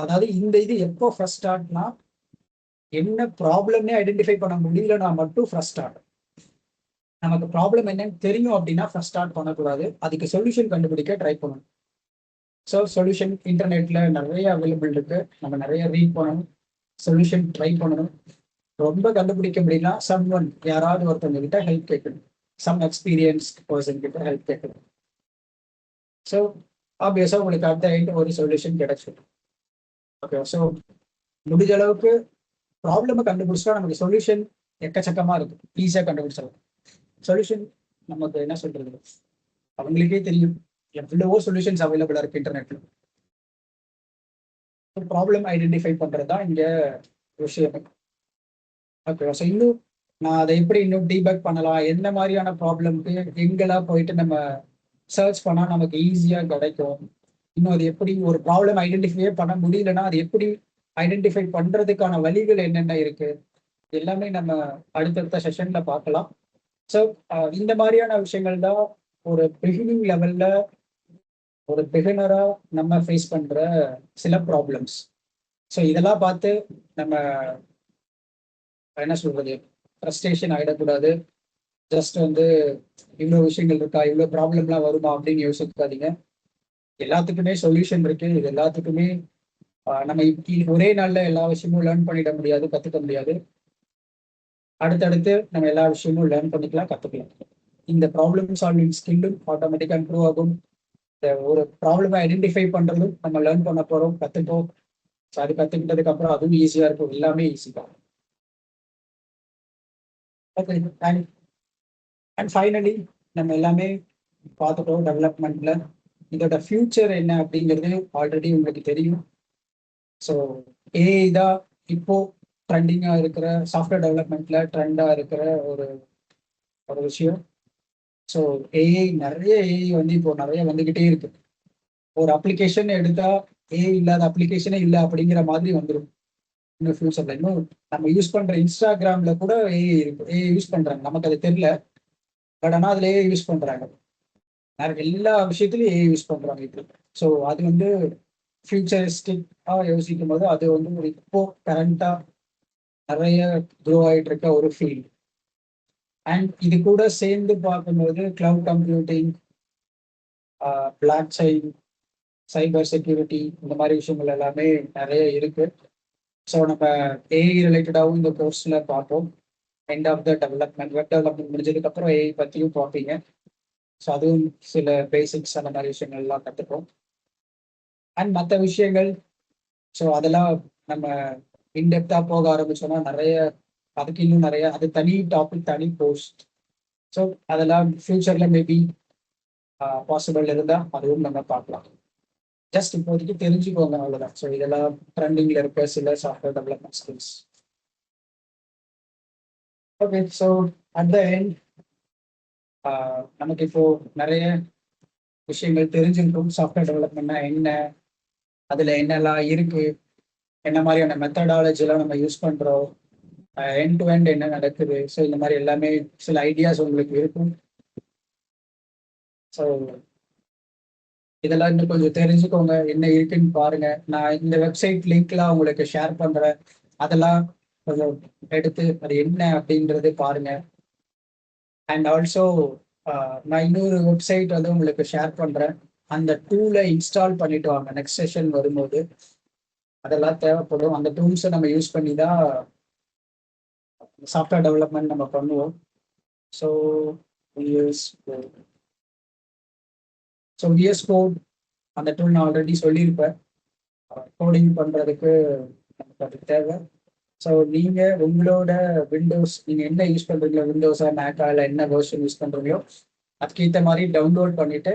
அதாவது இந்த இது எப்போ ஃப்ரெஷ் ஸ்டார்ட்னா, என்ன ப்ராப்ளம்னே ஐடென்டிஃபை பண்ண முடியலன்னா மட்டும் ஃப்ரெஷ் ஸ்டார்ட். நமக்கு ப்ராப்ளம் என்னன்னு தெரியும் அப்படின்னா ஃபர்ஸ்ட் ஸ்டார்ட் பண்ணக்கூடாது, அதுக்கு சொல்யூஷன் கண்டுபிடிக்க ட்ரை பண்ணணும். ஸோ சொல்யூஷன் இன்டர்நெட்ல நிறைய அவைலபிள் இருக்கு, நம்ம நிறைய ரீட் பண்ணணும், சொல்யூஷன் ட்ரை பண்ணணும். ரொம்ப கண்டுபிடிக்க முடியல, சம் ஒன் யாராவது ஒருத்தவங்க கிட்ட ஹெல்ப் கேட்கணும், சம் எக்ஸ்பீரியன்ஸ் பர்சன் கிட்ட ஹெல்ப் கேட்கணும். ஸோ ஆப்வியஸாக உங்களுக்கு அட் த எண்ட் ஒரு சொல்யூஷன் கிடைச்சிடும். ஓகே, ஸோ முடிஞ்ச அளவுக்கு ப்ராப்ளமை கண்டுபிடிச்சா நமக்கு சொல்யூஷன் எக்கச்சக்கமாக இருக்கு, ஈஸியாக கண்டுபிடிச்சிடலாம். சொல்யூஷன் நமக்கு என்ன சொல்றது, அவங்களுக்கே தெரியும் எவ்வளவோ சொல்யூஷன்ஸ் அவைலபிளா இருக்கு இன்டர்நெட்ல. ப்ராப்ளம் ஐடென்டிஃபை பண்றது தான் இங்க விஷயம். ஓகே, ஸோ இன்னும் நான் அதை எப்படி இன்னும் டீபேக் பண்ணலாம், என்ன மாதிரியான ப்ராப்ளம்க்கு எங்கெல்லாம் போயிட்டு நம்ம சர்ச் பண்ணா நமக்கு ஈஸியா கிடைக்கும், இன்னும் அது எப்படி ஒரு ப்ராப்ளம் ஐடென்டிஃபையே பண்ண முடியலன்னா அது எப்படி ஐடென்டிஃபை பண்றதுக்கான வழிகள் என்னென்ன இருக்கு, எல்லாமே நம்ம அடுத்தடுத்த செஷன்ல பார்க்கலாம். ஸோ இந்த மாதிரியான விஷயங்கள் தான் ஒரு பிகினிங் லெவல்ல ஒரு பிகினரா நம்ம ஃபேஸ் பண்ற சில ப்ராப்ளம்ஸ். ஸோ இதெல்லாம் பார்த்து நம்ம என்ன சொல்றது, ஃப்ரஸ்ட்ரேஷன் ஆகிடக்கூடாது. ஜஸ்ட் வந்து இவ்வளோ விஷயங்கள் இருக்கா, இவ்வளோ ப்ராப்ளம்லாம் வருமா அப்படின்னு யோசிக்காதீங்க. எல்லாத்துக்குமே சொல்யூஷன் இருக்கு. இது எல்லாத்துக்குமே நம்ம ஒரே நாள்ல எல்லா விஷயமும் லேர்ன் பண்ணிட முடியாது, கத்துக்க முடியாது. அடுத்தடுத்து நம்ம எல்லா விஷயமும் லேர்ன் பண்ணிக்கலாம், கத்துக்கலாம். இந்த ப்ராப்ளம் சால்விங் ஸ்கில்லும் ஆட்டோமேட்டிக்கா இம்ப்ரூவ் ஆகும். ஒரு ப்ராப்ளமை ஐடென்டிஃபை பண்றதும் நம்ம லேர்ன் பண்ண போறோம், கத்துப்போம். அது கத்துக்கிட்டதுக்கு அப்புறம் அதுவும் ஈஸியா இருக்கும், எல்லாமே ஈஸி தான். ஓகே, அண்ட் ஃபைனலி நம்ம எல்லாமே பார்த்துட்டோம் டெவலப்மெண்ட்ல. இதோட ஃபியூச்சர் என்ன அப்படிங்கிறது ஆல்ரெடி உங்களுக்கு தெரியும். ஸோ ஏஐ தான் இப்போ ட்ரெண்டிங்காக இருக்கிற சாஃப்ட்வேர் டெவலப்மெண்ட்ல ட்ரெண்டாக இருக்கிற ஒரு ஒரு விஷயம். ஸோ ஏஐ நிறைய ஏஐ வந்து இப்போ நிறைய வந்துகிட்டே இருக்கு. ஒரு அப்ளிகேஷன் எடுத்தா ஏஐ இல்லாத அப்ளிகேஷனே இல்லை அப்படிங்கிற மாதிரி வந்துடும் இன்னும் ஃபியூச்சர்ல. இன்னும் நம்ம யூஸ் பண்ற இன்ஸ்டாகிராம்ல கூட ஏஐ இருக்கு, ஏஐ யூஸ் பண்றாங்க, நமக்கு அது தெரியல. பட் ஆனால் அதுல ஏஐ யூஸ் பண்றாங்க, எல்லா விஷயத்துலயும் ஏஐ யூஸ் பண்றாங்க இப்போ. ஸோ அது வந்து ஃபியூச்சரிஸ்டிக்கா யோசிக்கும் போது அது வந்து ஒரு இப்போ கரண்டா நிறைய க்ரோ ஆகிட்டு இருக்க ஒரு ஃபீல்ட். அண்ட் இது கூட சேர்ந்து பார்க்கும்போது cloud computing, blockchain, cyber security, இந்த மாதிரி விஷயங்கள் எல்லாமே நிறைய இருக்கு. ஸோ நம்ம ஏஐ ரிலேட்டடாகவும் இந்த கோர்ஸ்ல பார்ப்போம். End of the development, web development முடிஞ்சதுக்கு அப்புறம் ஏஐ பற்றியும் பார்ப்பீங்க. ஸோ அதுவும் சில பேசிக்ஸ் அந்த மாதிரி விஷயங்கள்லாம் கற்றுப்போம். அண்ட் மற்ற விஷயங்கள், ஸோ அதெல்லாம் நம்ம இன்டெப்த்தாக போக ஆரம்பிச்சோம்னா நிறைய, அதுக்கு இன்னும் நிறைய, அது தனி டாபிக், தனி போஸ்ட். ஸோ அதெல்லாம் ஃபியூச்சர்ல மேபி பாசிபிள் இருந்தால் அதுவும் நம்ம பார்க்கலாம். ஜஸ்ட் இப்போதைக்கு தெரிஞ்சுக்கோங்க, அவ்வளோதான். ஸோ இதெல்லாம் ட்ரெண்டிங்ல இருக்க சில software development skills. Okay, so at the end நமக்கு இப்போ நிறைய விஷயங்கள் தெரிஞ்சிருக்கும். சாஃப்ட்வேர் டெவலப்மெண்ட்னா என்ன, அதுல என்னெல்லாம் இருக்கு, என்ன மாதிரியான மெத்தடாலஜிலாம் நம்ம யூஸ் பண்றோம், எண்ட் டு எண்ட் என்ன நடக்குது, ஸோ இந்த மாதிரி எல்லாமே சில ஐடியாஸ் உங்களுக்கு இருக்கும். ஸோ இதெல்லாம் இன்னும் கொஞ்சம் தெரிஞ்சுக்கோங்க, என்ன இருக்குன்னு பாருங்க. நான் இந்த வெப்சைட் லிங்க்லாம் உங்களுக்கு ஷேர் பண்றேன், அதெல்லாம் கொஞ்சம் எடுத்து அது என்ன அப்படின்றது பாருங்க. அண்ட் ஆல்சோ நான் இன்னொரு வெப்சைட் வந்து உங்களுக்கு ஷேர் பண்றேன், அந்த டூலை இன்ஸ்டால் பண்ணிட்டு வாங்க நெக்ஸ்ட் செஷன் வரும்போது. அதெல்லாம் தேவைப்படும், அந்த டூல்ஸை நம்ம யூஸ் பண்ணி தான் சாஃப்ட்வேர் டெவலப்மெண்ட் நம்ம பண்ணுவோம். ஸோ விஎஸ் கோட் அந்த டூல் நான் ஆல்ரெடி சொல்லியிருப்பேன். கோடிங் பண்ணுறதுக்கு நமக்கு அது தேவை. ஸோ நீங்கள் உங்களோட விண்டோஸ், நீங்கள் என்ன யூஸ் பண்ணுறீங்களோ, விண்டோஸா மேக்கா இல்லை என்ன வெர்ஷன் யூஸ் பண்ணுறீங்களோ அதுக்கேற்ற மாதிரி டவுன்லோட் பண்ணிவிட்டு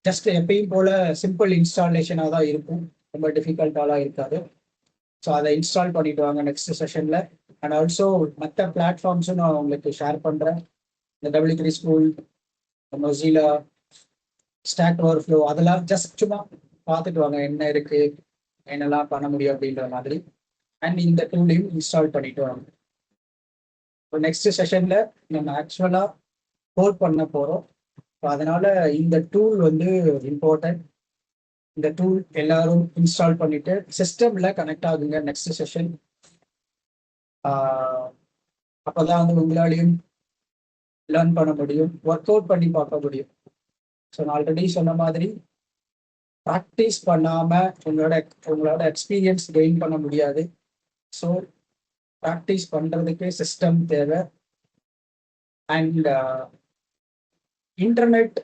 ஜஸ்ட் எப்பயும் போல் சிம்பிள் இன்ஸ்டாலேஷனாக தான் இருக்கும், ரொம்ப டிஃபிகல்ட்டாலாம் இருக்காது. ஸோ அதை இன்ஸ்டால் பண்ணிட்டு வாங்க நெக்ஸ்ட் செஷனில். அண்ட் ஆல்சோ மற்ற பிளாட்ஃபார்ம்ஸும் நான் உங்களுக்கு ஷேர் பண்ணுறேன், இந்த W3 School, Mozilla, Stack Overflow, அதெல்லாம் ஜஸ்ட் சும்மா பார்த்துட்டு வாங்க என்ன இருக்கு, என்னெல்லாம் பண்ண முடியும் அப்படின்ற மாதிரி. அண்ட் இந்த டூலையும் இன்ஸ்டால் பண்ணிட்டு வாங்க. இப்போ நெக்ஸ்ட் செஷன்ல நம்ம ஆக்சுவலாக கோட் பண்ண போகிறோம். ஸோ அதனால இந்த டூல் வந்து இம்பார்ட்டன்ட். இந்த டூல் எல்லாரும் இன்ஸ்டால் பண்ணிட்டு சிஸ்டம்ல கனெக்ட் ஆகுங்க நெக்ஸ்ட் செஷன். அப்போதான் வந்து உங்களாலையும் லேர்ன் பண்ண முடியும், ஒர்க் அவுட் பண்ணி பார்க்க முடியும். ஸோ நான் ஆல்ரெடி சொன்ன மாதிரி ப்ராக்டிஸ் பண்ணாம உங்களோட எக்ஸ்பீரியன்ஸ் கெயின் பண்ண முடியாது. ஸோ ப்ராக்டிஸ் பண்றதுக்கு சிஸ்டம் தேவை. அண்ட் இன்டர்நெட்,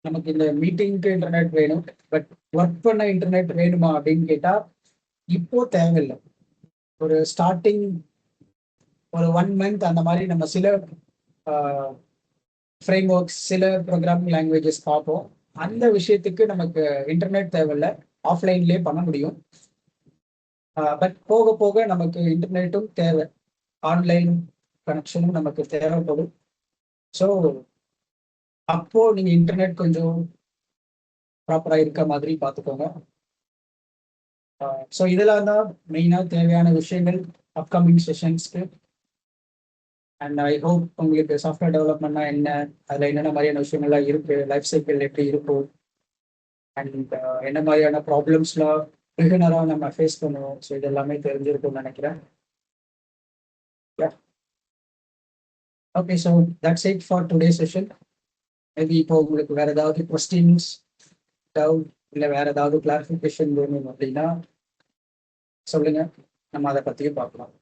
நமக்கு இந்த மீட்டிங்க்கு இன்டர்நெட் வேணும், பட் ஒர்க் பண்ண இன்டர்நெட் வேணுமா அப்படின்னு கேட்டா இப்போ தேவையில்லை. ஒரு ஸ்டார்டிங் ஒரு 1 மந்த் அந்த மாதிரி நம்ம சில ஃப்ரேம் ஒர்க்ஸ், சில ப்ரோக்ராமிங் லாங்குவேஜஸ் பார்ப்போம். அந்த விஷயத்துக்கு நமக்கு இன்டர்நெட் தேவையில்லை, ஆஃப்லைன்லேயே பண்ண முடியும். பட் போக போக நமக்கு இன்டர்நெட்டும் தேவை, ஆன்லைன் கனெக்ஷனும் நமக்கு தேவைப்படும். ஸோ அப்போ நீங்க இன்டர்நெட் கொஞ்சம் ப்ராப்பரா இருக்க மாதிரி பார்த்துக்கோங்க. ஸோ இதெல்லாம் தான் மெயினாக தேவையான விஷயங்கள் அப்கமிங் செஷன்ஸ்க்கு. அண்ட் ஐ ஹோப் உங்களுக்கு சாஃப்ட்வேர் டெவலப்மெண்ட்னா என்ன, அதில் என்னென்ன மாதிரியான விஷயங்கள்லாம் இருக்கு, லைஃப் சைக்கிள் எப்படி இருக்கும், அண்ட் என்ன மாதிரியான ப்ராப்ளம்ஸ்லாம் பிகினராக நம்ம ஃபேஸ் பண்ணுவோம், ஸோ இது எல்லாமே தெரிஞ்சிருக்கும்னு நினைக்கிறேன். Okay, so that's it for today session. Maybe இப்போ உங்களுக்கு வேற ஏதாவது கொஸ்டின்ஸ், டவுட், இல்லை வேற ஏதாவது கிளாரிஃபிகேஷன் வேணும் அப்படின்னா சொல்லுங்க, நம்ம அதை பற்றியும் பார்க்கலாம்.